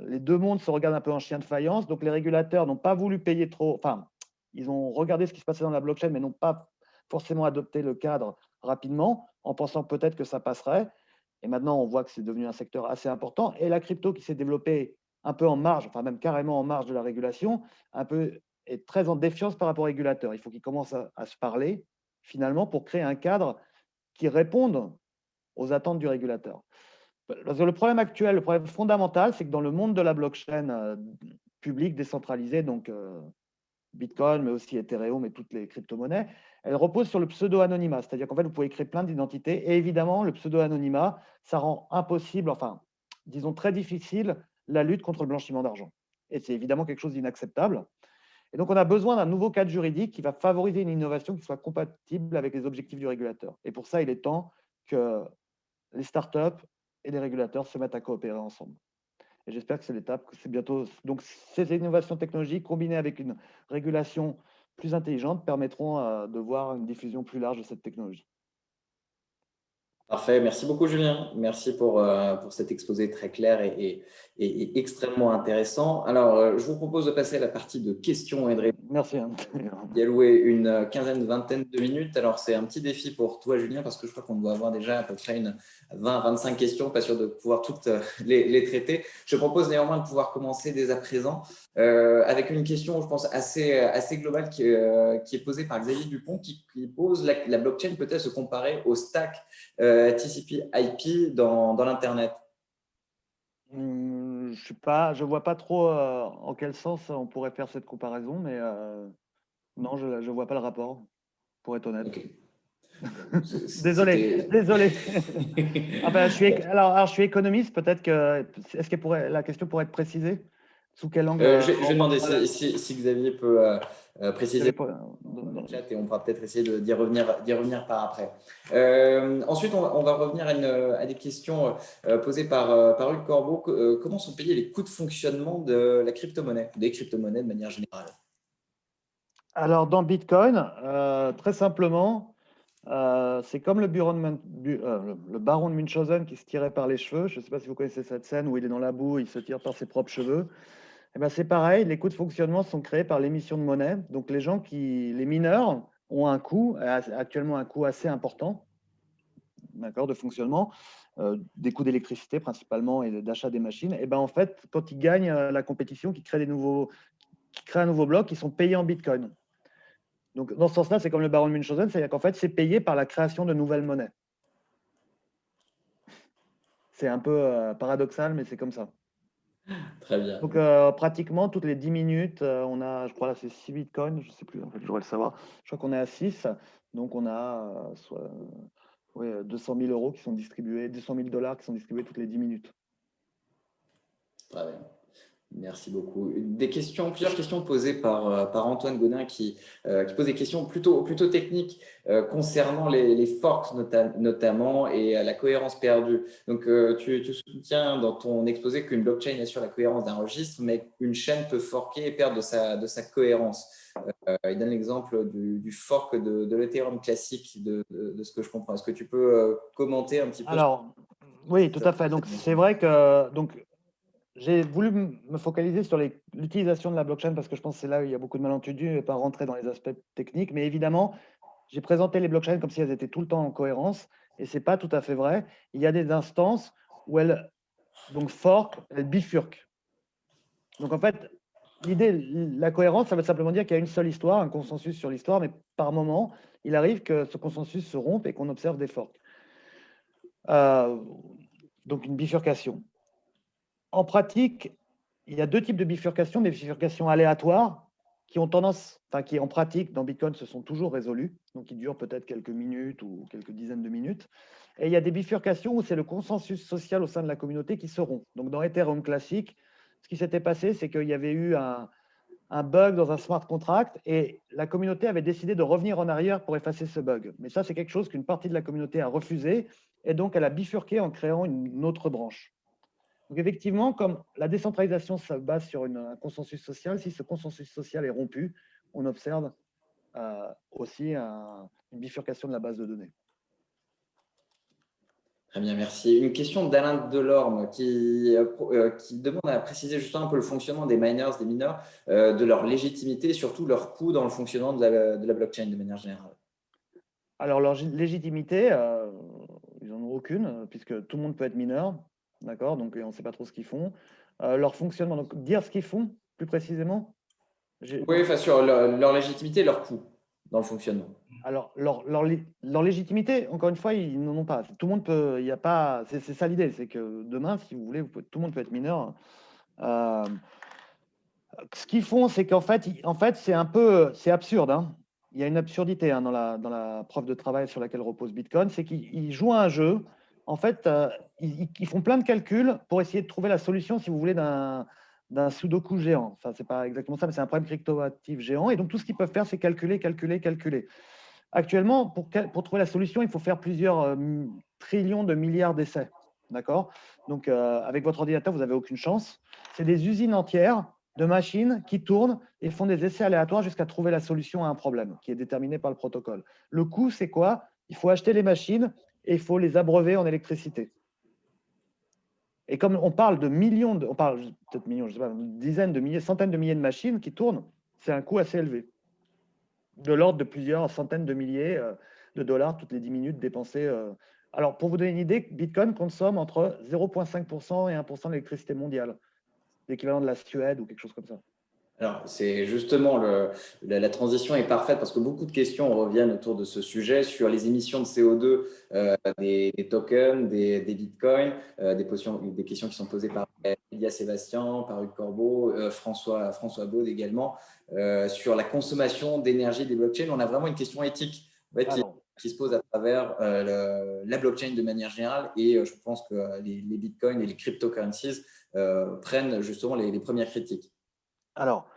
les deux mondes se regardent un peu en chien de faïence, donc les régulateurs n'ont pas voulu payer trop… Enfin, ils ont regardé ce qui se passait dans la blockchain, mais n'ont pas forcément adopté le cadre rapidement, en pensant peut-être que ça passerait. Et maintenant, on voit que c'est devenu un secteur assez important. Et la crypto qui s'est développée un peu en marge, enfin même carrément en marge de la régulation, un peu est très en défiance par rapport au régulateur. Il faut qu'ils commencent à se parler finalement pour créer un cadre qui réponde aux attentes du régulateur. Parce que le problème actuel, le problème fondamental, c'est que dans le monde de la blockchain publique, décentralisée, donc Bitcoin, mais aussi Ethereum et toutes les crypto-monnaies, elles reposent sur le pseudo-anonymat. C'est-à-dire qu'en fait, vous pouvez créer plein d'identités. Et évidemment, le pseudo-anonymat, ça rend impossible, enfin, disons très difficile, la lutte contre le blanchiment d'argent. Et c'est évidemment quelque chose d'inacceptable. Et donc, on a besoin d'un nouveau cadre juridique qui va favoriser une innovation qui soit compatible avec les objectifs du régulateur. Et pour ça, il est temps que les startups et les régulateurs se mettent à coopérer ensemble. Et j'espère que c'est l'étape, que c'est bientôt. Donc, ces innovations technologiques combinées avec une régulation plus intelligente permettront de voir une diffusion plus large de cette technologie. Parfait, merci beaucoup Julien. Merci pour cet exposé très clair et extrêmement intéressant. Alors, je vous propose de passer à la partie de questions et de réponses. Merci. Il y a loué une quinzaine, vingtaine de minutes. Alors, c'est un petit défi pour toi, Julien, parce que je crois qu'on doit avoir déjà à peu près une 20-25 questions, pas sûr de pouvoir toutes les traiter. Je propose néanmoins de pouvoir commencer dès à présent avec une question, je pense, assez globale qui est posée par Xavier Dupont, qui pose la blockchain peut-elle se comparer au stack TCP/IP dans l'Internet? Je vois pas trop en quel sens on pourrait faire cette comparaison, mais non, je ne vois pas le rapport, pour être honnête. Okay. Désolé. Ah ben, je suis économiste, peut-être que. Est-ce que la question pourrait être précisée? Sous quel angle je vais demander si Xavier peut préciser dans le chat et on pourra peut-être essayer d'y revenir par après. Ensuite, on va revenir à des questions posées par Hugues Corbeau. Comment sont payés les coûts de fonctionnement de la crypto-monnaie, des crypto-monnaies de manière générale? Alors, dans Bitcoin, très simplement, c'est comme le baron de Munchausen qui se tirait par les cheveux. Je ne sais pas si vous connaissez cette scène où il est dans la boue, il se tire par ses propres cheveux. Eh ben, c'est pareil, les coûts de fonctionnement sont créés par l'émission de monnaie. Donc les mineurs ont un coût, actuellement un coût assez important, d'accord, de fonctionnement, des coûts d'électricité principalement et d'achat des machines. Et ben, en fait, quand ils gagnent la compétition, qui crée un nouveau bloc, ils sont payés en Bitcoin. Donc, dans ce sens-là, c'est comme le baron de Munchausen, c'est-à-dire qu'en fait, c'est payé par la création de nouvelles monnaies. C'est un peu paradoxal, mais c'est comme ça. Très bien. Donc, pratiquement toutes les 10 minutes, on a, je crois là, c'est 6 bitcoins, je ne sais plus, en fait, je devrais le savoir. Je crois qu'on est à 6, donc on a 200 000 euros qui sont distribués, 200 000 dollars qui sont distribués toutes les 10 minutes. Très bien. Merci beaucoup. Plusieurs questions posées par Antoine Godin qui pose des questions plutôt techniques concernant les forks notamment et la cohérence perdue. Donc, tu soutiens dans ton exposé qu'une blockchain assure la cohérence d'un registre, mais qu'une chaîne peut forker et perdre de sa cohérence. Il donne l'exemple du fork de l'Ethereum classique, de ce que je comprends. Est-ce que tu peux commenter un petit peu? Alors, oui, tout à fait. Donc, c'est vrai que j'ai voulu me focaliser sur l'utilisation de la blockchain parce que je pense que c'est là où il y a beaucoup de malentendus et pas rentrer dans les aspects techniques. Mais évidemment, j'ai présenté les blockchains comme si elles étaient tout le temps en cohérence et ce n'est pas tout à fait vrai. Il y a des instances où elles bifurquent. Donc en fait, la cohérence, ça veut simplement dire qu'il y a une seule histoire, un consensus sur l'histoire, mais par moment, il arrive que ce consensus se rompe et qu'on observe des forks. Donc une bifurcation. En pratique, il y a deux types de bifurcations, des bifurcations aléatoires qui ont tendance, enfin qui en pratique dans Bitcoin se sont toujours résolues, donc qui durent peut-être quelques minutes ou quelques dizaines de minutes. Et il y a des bifurcations où c'est le consensus social au sein de la communauté qui se rompt. Donc dans Ethereum classique, ce qui s'était passé, c'est qu'il y avait eu un bug dans un smart contract et la communauté avait décidé de revenir en arrière pour effacer ce bug. Mais ça, c'est quelque chose qu'une partie de la communauté a refusé et donc elle a bifurqué en créant une autre branche. Donc effectivement, comme la décentralisation se base sur un consensus social, si ce consensus social est rompu, on observe aussi une bifurcation de la base de données. Très bien, merci. Une question d'Alain Delorme qui demande à préciser justement un peu le fonctionnement des miners, des mineurs, de leur légitimité et surtout leur coût dans le fonctionnement de la blockchain de manière générale. Alors, leur légitimité, ils n'en ont aucune, puisque tout le monde peut être mineur, d'accord? Donc, on ne sait pas trop ce qu'ils font. Leur fonctionnement, donc dire ce qu'ils font plus précisément. Oui, enfin, sur leur légitimité et leur coût dans le fonctionnement. Alors, leur légitimité, encore une fois, ils n'en ont pas. Tout le monde peut, il y a pas, c'est ça l'idée, c'est que demain, si vous voulez, tout le monde peut être mineur. Ce qu'ils font, c'est qu'en fait, c'est absurde, hein. Il y a une absurdité, hein, dans la preuve de travail sur laquelle repose Bitcoin, c'est qu'ils jouent à un jeu. En fait, ils font plein de calculs pour essayer de trouver la solution, si vous voulez, d'un sudoku géant. Enfin, c'est pas exactement ça, mais c'est un problème cryptoactif géant. Et donc, tout ce qu'ils peuvent faire, c'est calculer, calculer, calculer. Actuellement, pour trouver la solution, il faut faire plusieurs trillions de milliards d'essais. D'accord? Donc, avec votre ordinateur, vous n'avez aucune chance. C'est des usines entières de machines qui tournent et font des essais aléatoires jusqu'à trouver la solution à un problème qui est déterminé par le protocole. Le coût, c'est quoi? Il faut acheter les machines et il faut les abreuver en électricité. Et comme on parle de millions, on parle peut-être millions, je sais pas, dizaines de milliers, centaines de milliers de machines qui tournent, c'est un coût assez élevé, de l'ordre de plusieurs centaines de milliers de dollars toutes les 10 minutes dépensées. Alors, pour vous donner une idée, Bitcoin consomme entre 0,5% et 1% de l'électricité mondiale, l'équivalent de la Suède ou quelque chose comme ça. Alors, c'est justement la transition est parfaite parce que beaucoup de questions reviennent autour de ce sujet sur les émissions de CO2 des tokens, des bitcoins, des questions qui sont posées par Lydia Sébastien, par Hugues Corbeau, François Baud également, sur la consommation d'énergie des blockchains. On a vraiment une question éthique en fait, qui se pose à travers la blockchain de manière générale et je pense que les bitcoins et les cryptocurrencies prennent justement les premières critiques. Alors,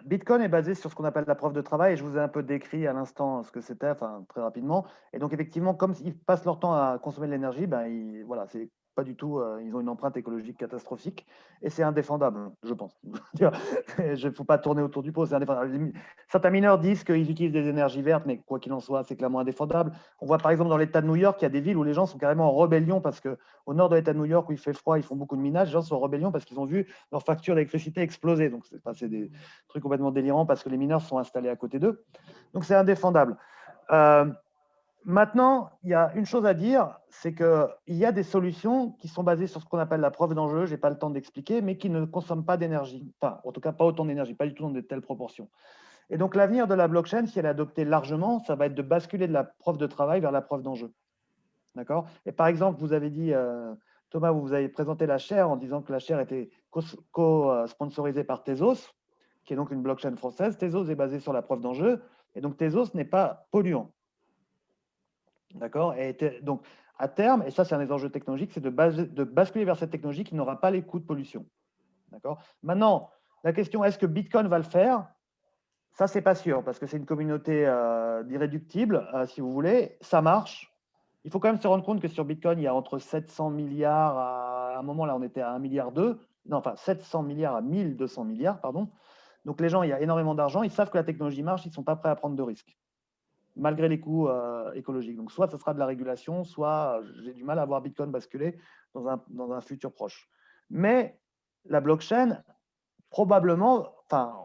Bitcoin est basé sur ce qu'on appelle la preuve de travail et je vous ai un peu décrit à l'instant ce que c'était, enfin très rapidement. Et donc effectivement, comme ils passent leur temps à consommer de l'énergie, ben voilà, c'est pas du tout, ils ont une empreinte écologique catastrophique et c'est indéfendable, je pense. Il ne faut pas tourner autour du pot, c'est indéfendable. Certains mineurs disent qu'ils utilisent des énergies vertes, mais quoi qu'il en soit, c'est clairement indéfendable. On voit par exemple dans l'État de New York, il y a des villes où les gens sont carrément en rébellion parce qu'au nord de l'État de New York où il fait froid, ils font beaucoup de minage, les gens sont en rébellion parce qu'ils ont vu leur facture d'électricité exploser. Donc c'est des trucs complètement délirants parce que les mineurs sont installés à côté d'eux. Donc c'est indéfendable. Maintenant, il y a une chose à dire, c'est qu'il y a des solutions qui sont basées sur ce qu'on appelle la preuve d'enjeu, je n'ai pas le temps d'expliquer, mais qui ne consomment pas d'énergie. Enfin, en tout cas, pas autant d'énergie, pas du tout dans de telles proportions. Et donc, l'avenir de la blockchain, si elle est adoptée largement, ça va être de basculer de la preuve de travail vers la preuve d'enjeu. D'accord? Et par exemple, vous avez dit, Thomas, vous avez présenté la Share en disant que la Share était co-sponsorisée par Tezos, qui est donc une blockchain française. Tezos est basée sur la preuve d'enjeu, et donc Tezos n'est pas polluant. D'accord? Et donc, à terme, et ça, c'est un des enjeux technologiques, c'est de basculer vers cette technologie qui n'aura pas les coûts de pollution. D'accord? Maintenant, la question, est-ce que Bitcoin va le faire? Ça, c'est pas sûr, parce que c'est une communauté d'irréductibles, si vous voulez. Ça marche. Il faut quand même se rendre compte que sur Bitcoin, il y a entre 700 milliards à un moment, là, on était à 1,2 milliard. Non, enfin, 700 milliards à 1200 milliards, pardon. Donc, les gens, il y a énormément d'argent. Ils savent que la technologie marche. Ils ne sont pas prêts à prendre de risques, malgré les coûts écologiques. Donc, soit ce sera de la régulation, soit j'ai du mal à voir Bitcoin basculer dans un futur proche. Mais la blockchain, probablement, enfin,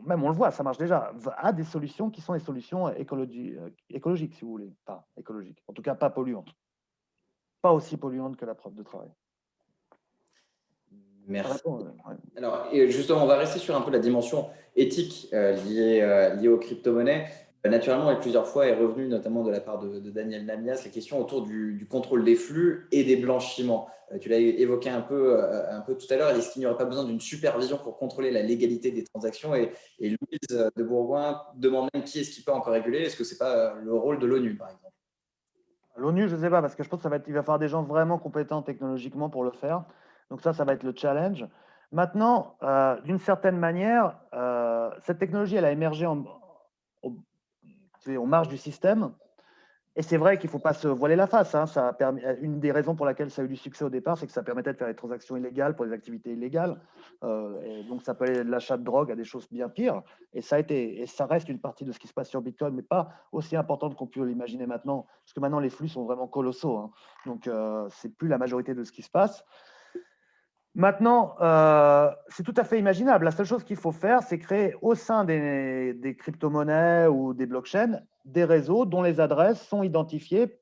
même on le voit, ça marche déjà, a des solutions qui sont des solutions écologiques, si vous voulez. Pas écologiques, en tout cas pas polluantes. Pas aussi polluantes que la preuve de travail. Merci. Ouais. Alors, justement, on va rester sur un peu la dimension éthique liée aux crypto-monnaies. Naturellement, et plusieurs fois est revenu, notamment de la part de Daniel Namias, la question autour du contrôle des flux et des blanchiments. Tu l'as évoqué un peu tout à l'heure. Est-ce qu'il n'y aurait pas besoin d'une supervision pour contrôler la légalité des transactions? Et Louise de Bourgoin demande même qui est-ce qui peut encore réguler. Est-ce que ce n'est pas le rôle de l'ONU, par exemple? L'ONU, je ne sais pas, parce que je pense qu'il va falloir des gens vraiment compétents technologiquement pour le faire. Donc ça va être le challenge. Maintenant, d'une certaine manière, cette technologie, elle a émergé en marge du système. Et c'est vrai qu'il ne faut pas se voiler la face. Hein. Ça a permis, une des raisons pour laquelle ça a eu du succès au départ, c'est que ça permettait de faire des transactions illégales pour des activités illégales. Et donc, ça peut aller de l'achat de drogue à des choses bien pires. Et ça reste une partie de ce qui se passe sur Bitcoin, mais pas aussi importante qu'on peut l'imaginer maintenant. Parce que maintenant, les flux sont vraiment colossaux. Hein. Donc, ce n'est plus la majorité de ce qui se passe. Maintenant, c'est tout à fait imaginable. La seule chose qu'il faut faire, c'est créer au sein des crypto-monnaies ou des blockchains des réseaux dont les adresses sont identifiées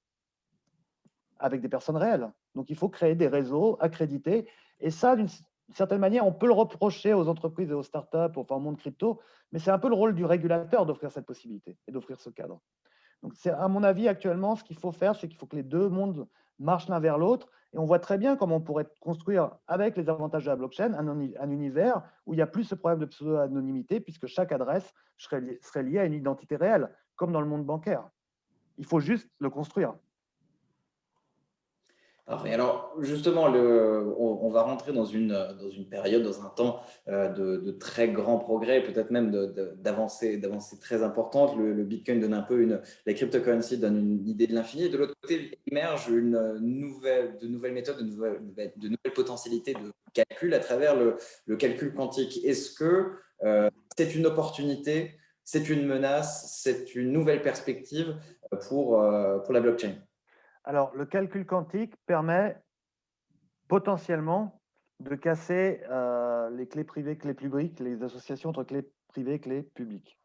avec des personnes réelles. Donc, il faut créer des réseaux accrédités. Et ça, d'une certaine manière, on peut le reprocher aux entreprises et aux startups, enfin au monde crypto, mais c'est un peu le rôle du régulateur d'offrir cette possibilité et d'offrir ce cadre. Donc, c'est à mon avis, actuellement, ce qu'il faut faire, c'est qu'il faut que les deux mondes marchent l'un vers l'autre. Et on voit très bien comment on pourrait construire, avec les avantages de la blockchain, un univers où il n'y a plus ce problème de pseudo-anonymité, puisque chaque adresse serait liée à une identité réelle, comme dans le monde bancaire. Il faut juste le construire. Parfait. Alors, justement, on va rentrer dans une période, dans un temps de très grands progrès, peut-être même d'avancées très importantes. Le Bitcoin donne un peu la cryptocurrency donne une idée de l'infini. Et de l'autre côté, émerge de nouvelles méthodes, de nouvelles potentialités de calcul à travers le calcul quantique. Est-ce que c'est une opportunité, c'est une menace, c'est une nouvelle perspective pour la blockchain? Alors, le calcul quantique permet potentiellement de casser les clés privées, clés publiques, les associations entre clés privées et clés publiques.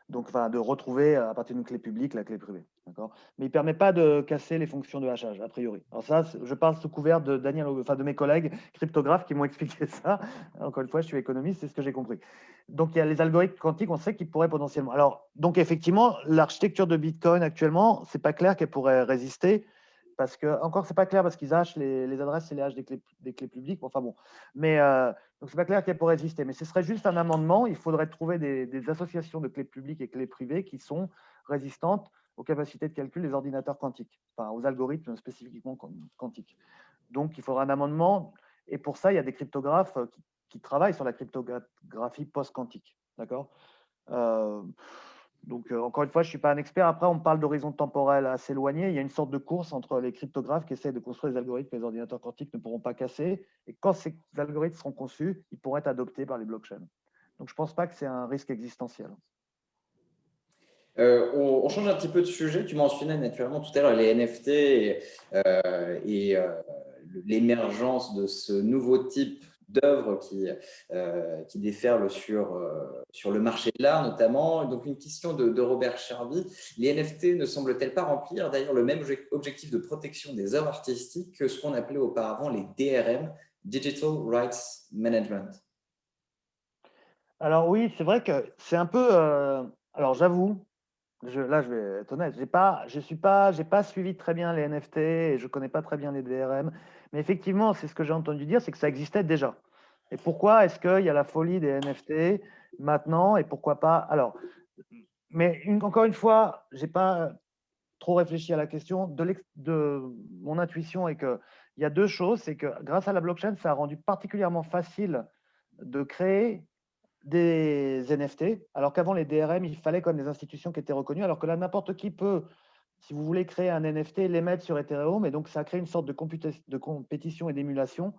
Donc, enfin, de retrouver à partir d'une clé publique la clé privée. Mais il ne permet pas de casser les fonctions de hachage, a priori. Alors ça, je parle sous couvert de mes collègues cryptographes qui m'ont expliqué ça. Encore une fois, je suis économiste, c'est ce que j'ai compris. Donc, il y a les algorithmes quantiques, on sait qu'ils pourraient potentiellement. Alors, donc effectivement, l'architecture de Bitcoin actuellement, c'est pas clair qu'elle pourrait résister. Parce que, encore, c'est pas clair parce qu'ils hachent les adresses et les hachent des clés publiques. Enfin bon. Mais donc, c'est pas clair qu'elle pourrait résister. Mais ce serait juste un amendement. Il faudrait trouver des associations de clés publiques et clés privées qui sont résistantes aux capacités de calcul des ordinateurs quantiques, enfin aux algorithmes spécifiquement quantiques. Donc, il faudra un amendement. Et pour ça, il y a des cryptographes qui travaillent sur la cryptographie post-quantique. D'accord donc, encore une fois, je ne suis pas un expert. Après, on parle d'horizon temporel assez éloigné. Il y a une sorte de course entre les cryptographes qui essaient de construire des algorithmes que les ordinateurs quantiques ne pourront pas casser. Et quand ces algorithmes seront conçus, ils pourraient être adoptés par les blockchains. Donc, je ne pense pas que c'est un risque existentiel. On change un petit peu de sujet. Tu mentionnais naturellement tout à l'heure les NFT et l'émergence de ce nouveau type d'œuvre qui déferle sur le marché de l'art notamment. Donc une question de Robert Charby. Les NFT ne semblent-elles pas remplir d'ailleurs le même objectif de protection des œuvres artistiques que ce qu'on appelait auparavant les DRM, Digital Rights Management? Alors oui, c'est vrai que c'est un peu… alors j'avoue, là je vais être honnête, j'ai pas suivi très bien les NFT et je connais pas très bien les DRM, mais effectivement, c'est ce que j'ai entendu dire, c'est que ça existait déjà. Et pourquoi est-ce qu'il y a la folie des NFT maintenant et pourquoi pas… Alors, mais encore une fois, j'ai pas trop réfléchi à la question. De mon intuition est qu'il y a deux choses, c'est que grâce à la blockchain, ça a rendu particulièrement facile de créer des NFT, alors qu'avant les DRM, il fallait comme des institutions qui étaient reconnues, alors que là, n'importe qui peut, si vous voulez créer un NFT, l'émettre sur Ethereum, et donc ça crée une sorte de compétition et d'émulation.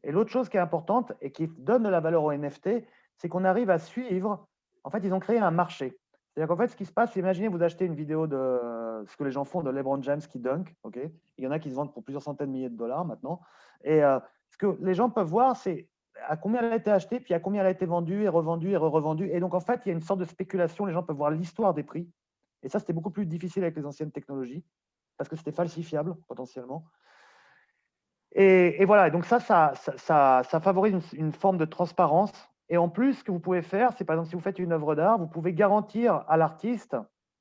Et l'autre chose qui est importante et qui donne de la valeur aux NFT, c'est qu'on arrive à suivre. En fait, ils ont créé un marché. C'est-à-dire qu'en fait, ce qui se passe, c'est imaginez, vous achetez une vidéo de ce que les gens font de LeBron James qui dunk. Ok, il y en a qui se vendent pour plusieurs centaines de milliers de dollars maintenant. Et ce que les gens peuvent voir, c'est à combien elle a été achetée, puis à combien elle a été vendue et revendue et revendue. Et donc, en fait, il y a une sorte de spéculation. Les gens peuvent voir l'histoire des prix. Et ça, c'était beaucoup plus difficile avec les anciennes technologies parce que c'était falsifiable potentiellement. Et voilà, et donc ça favorise une forme de transparence. Et en plus, ce que vous pouvez faire, c'est par exemple, si vous faites une œuvre d'art, vous pouvez garantir à l'artiste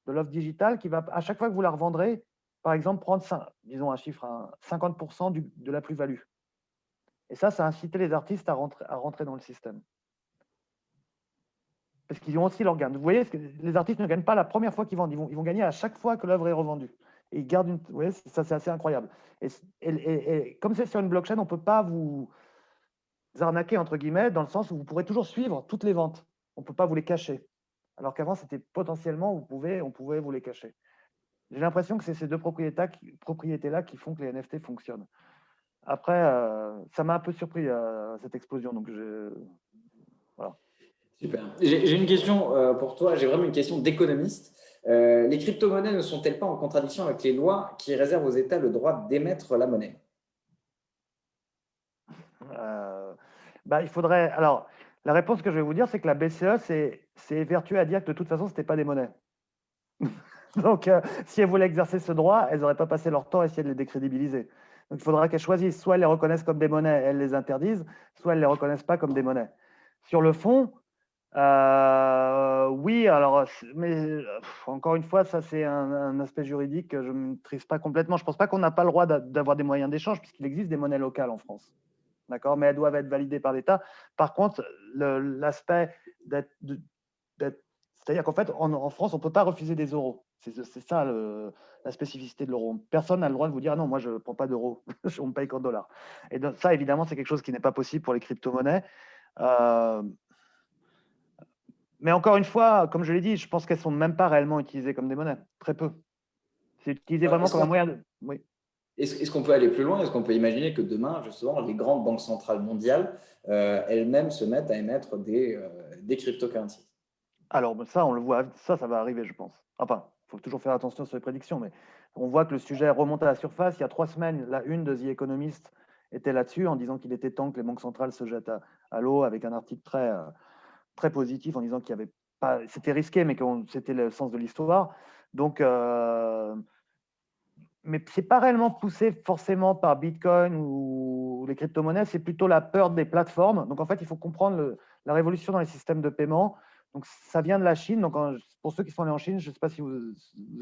de l'œuvre digitale qui va, à chaque fois que vous la revendrez, par exemple, prendre, disons un chiffre, 50% de la plus-value. Et ça a incité les artistes à rentrer dans le système. Parce qu'ils ont aussi leur gain. Vous voyez, les artistes ne gagnent pas la première fois qu'ils vendent, ils vont gagner à chaque fois que l'œuvre est revendue. Et ils gardent une. Vous voyez, ça, c'est assez incroyable. Et comme c'est sur une blockchain, on ne peut pas vous arnaquer, entre guillemets, dans le sens où vous pourrez toujours suivre toutes les ventes. On ne peut pas vous les cacher. Alors qu'avant, c'était potentiellement, on pouvait vous les cacher. J'ai l'impression que c'est ces deux propriétés-là qui font que les NFT fonctionnent. Après, ça m'a un peu surpris, cette explosion. Donc, voilà. Super. J'ai une question pour toi, j'ai vraiment une question d'économiste. Les crypto-monnaies ne sont-elles pas en contradiction avec les lois qui réservent aux États le droit d'émettre la monnaie? Il faudrait. Alors, la réponse que je vais vous dire, c'est que la BCE s'est évertuée à dire que de toute façon, ce n'était pas des monnaies. Donc, si elles voulaient exercer ce droit, elles n'auraient pas passé leur temps à essayer de les décrédibiliser. Donc, il faudra qu'elles choisissent. Soit elles les reconnaissent comme des monnaies, elles les interdisent, soit elles ne les reconnaissent pas comme des monnaies. Sur le fond, oui, alors, mais encore une fois, ça c'est un aspect juridique que je ne maîtrise pas complètement. Je ne pense pas qu'on n'a pas le droit d'avoir des moyens d'échange, puisqu'il existe des monnaies locales en France. D'accord, mais elles doivent être validées par l'État. Par contre, l'aspect d'être, c'est-à-dire qu'en fait, en France, on ne peut pas refuser des euros. C'est ça la spécificité de l'euro. Personne n'a le droit de vous dire ah non, moi je ne prends pas d'euros, on me paye qu'en dollars. Et donc, ça, évidemment, c'est quelque chose qui n'est pas possible pour les crypto-monnaies. Mais encore une fois, comme je l'ai dit, je pense qu'elles ne sont même pas réellement utilisées comme des monnaies. Très peu. C'est utilisé vraiment comme un moyen de. Oui. Est-ce qu'on peut aller plus loin? Est-ce qu'on peut imaginer que demain, justement, les grandes banques centrales mondiales elles-mêmes se mettent à émettre des cryptocurrencies? Alors, ça, on le voit, ça va arriver, je pense. Enfin, il faut toujours faire attention sur les prédictions, mais on voit que le sujet remonte à la surface. Il y a 3 semaines, la une de The Economist était là-dessus, en disant qu'il était temps que les banques centrales se jettent à l'eau, avec un article très positif, en disant qu'il y avait pas, c'était risqué, mais que c'était le sens de l'histoire. Donc, mais ce n'est pas réellement poussé forcément par Bitcoin ou les crypto-monnaies, c'est plutôt la peur des plateformes. Donc, en fait, il faut comprendre la révolution dans les systèmes de paiement. Donc, ça vient de la Chine. Donc, pour ceux qui sont allés en Chine, je ne sais pas si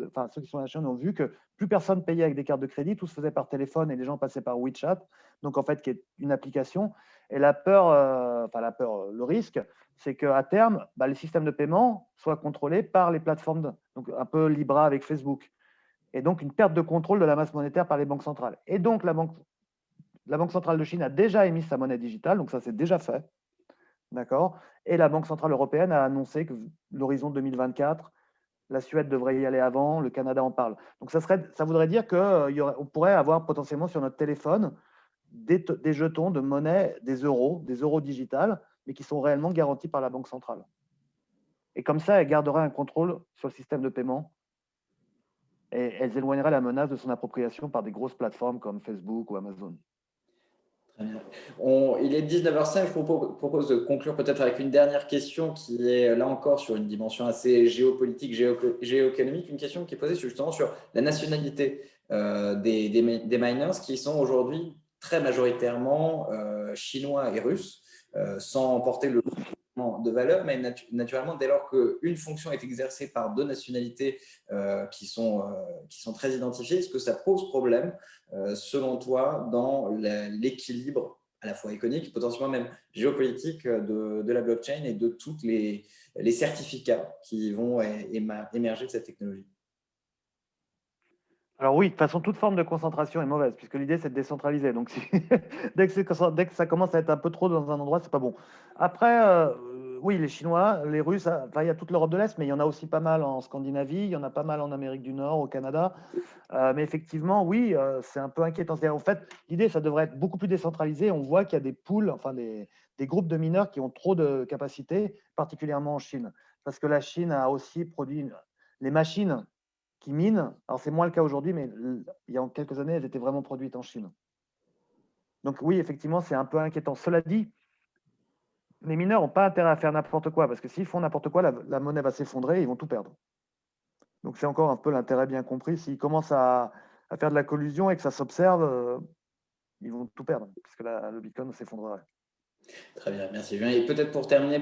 enfin, ceux qui sont allés en Chine ont vu que plus personne payait avec des cartes de crédit, tout se faisait par téléphone et les gens passaient par WeChat. Donc, en fait, qui est une application. Et la peur, le risque, c'est qu'à terme, les systèmes de paiement soient contrôlés par les plateformes, donc un peu Libra avec Facebook, et donc une perte de contrôle de la masse monétaire par les banques centrales. Et donc la Banque centrale de Chine a déjà émis sa monnaie digitale, donc ça c'est déjà fait, d'accord. Et la Banque centrale européenne a annoncé que l'horizon 2024, la Suède devrait y aller avant, le Canada en parle. Donc ça voudrait dire qu'on pourrait avoir potentiellement sur notre téléphone des jetons de monnaie, des euros digitales, mais qui sont réellement garantis par la Banque centrale. Et comme ça, elle gardera un contrôle sur le système de paiement et elles éloigneraient la menace de son appropriation par des grosses plateformes comme Facebook ou Amazon. Très bien. Il est 19h05, je propose de conclure peut-être avec une dernière question qui est là encore sur une dimension assez géopolitique, géoéconomique, une question qui est posée justement sur la nationalité des miners qui sont aujourd'hui très majoritairement chinois et russes, sans porter le de valeur, mais naturellement, dès lors qu'une fonction est exercée par deux nationalités qui sont très identifiées, est-ce que ça pose problème, selon toi, dans l'équilibre à la fois économique, potentiellement même géopolitique de la blockchain et de tous les certificats qui vont émerger de cette technologie? Alors oui, de toute façon, toute forme de concentration est mauvaise, puisque l'idée, c'est de décentraliser. Donc, dès que ça commence à être un peu trop dans un endroit, c'est pas bon. Après, oui, les Chinois, les Russes, enfin, il y a toute l'Europe de l'Est, mais il y en a aussi pas mal en Scandinavie, il y en a pas mal en Amérique du Nord, au Canada. Mais effectivement, oui, c'est un peu inquiétant. En fait, l'idée, ça devrait être beaucoup plus décentralisé. On voit qu'il y a des pools, enfin des groupes de mineurs qui ont trop de capacité, particulièrement en Chine. Parce que la Chine a aussi produit les machines qui minent. Alors, c'est moins le cas aujourd'hui, mais il y a quelques années, elles étaient vraiment produites en Chine. Donc oui, effectivement, c'est un peu inquiétant. Cela dit, les mineurs n'ont pas intérêt à faire n'importe quoi, parce que s'ils font n'importe quoi, la monnaie va s'effondrer et ils vont tout perdre. Donc c'est encore un peu l'intérêt bien compris. S'ils commencent à faire de la collusion et que ça s'observe, ils vont tout perdre, puisque le Bitcoin s'effondrerait. Très bien, merci Julien. Et peut-être pour terminer,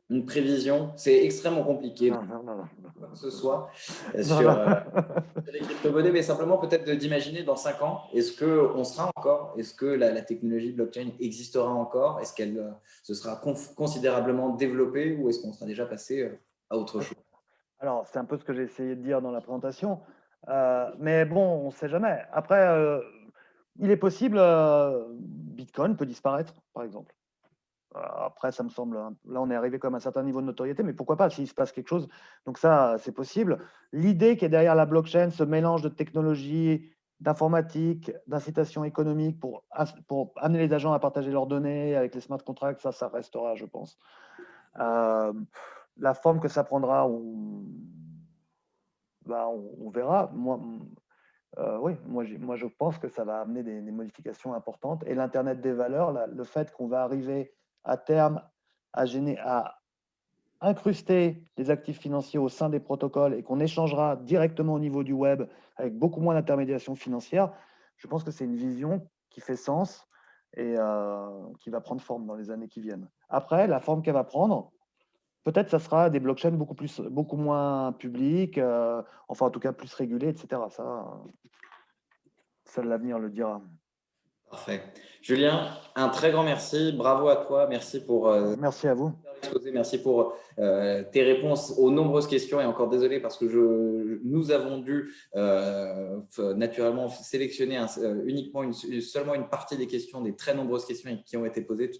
une prévision, c'est extrêmement compliqué de quoi que ce soit sur les crypto-monnaies, mais simplement peut-être d'imaginer dans 5 ans, est-ce qu'on sera encore, est-ce que la technologie blockchain existera encore, est-ce qu'elle se sera considérablement développée ou est-ce qu'on sera déjà passé à autre chose? Alors, c'est un peu ce que j'ai essayé de dire dans la présentation, mais bon, on ne sait jamais. Après, il est possible, Bitcoin peut disparaître, par exemple. Après, ça me semble, là, on est arrivé comme à un certain niveau de notoriété, mais pourquoi pas s'il se passe quelque chose. Donc ça, c'est possible. L'idée qui est derrière la blockchain, ce mélange de technologie, d'informatique, d'incitation économique pour amener les agents à partager leurs données avec les smart contracts, ça restera, je pense. La forme que ça prendra, on verra. Oui, moi, je pense que ça va amener des modifications importantes. Et l'Internet des valeurs, le fait qu'on va arriver à terme à incruster les actifs financiers au sein des protocoles et qu'on échangera directement au niveau du web avec beaucoup moins d'intermédiation financière, je pense que c'est une vision qui fait sens et qui va prendre forme dans les années qui viennent. Après, la forme qu'elle va prendre, peut-être ça sera des blockchains beaucoup moins publiques, enfin en tout cas plus régulées, etc. Ça l'avenir le dira. Parfait. Julien, un très grand merci. Bravo à toi. Merci pour Merci à vous. l'exposé. Merci pour tes réponses aux nombreuses questions. Et encore désolé parce que nous avons dû naturellement sélectionner uniquement seulement une partie des questions, des très nombreuses questions qui ont été posées.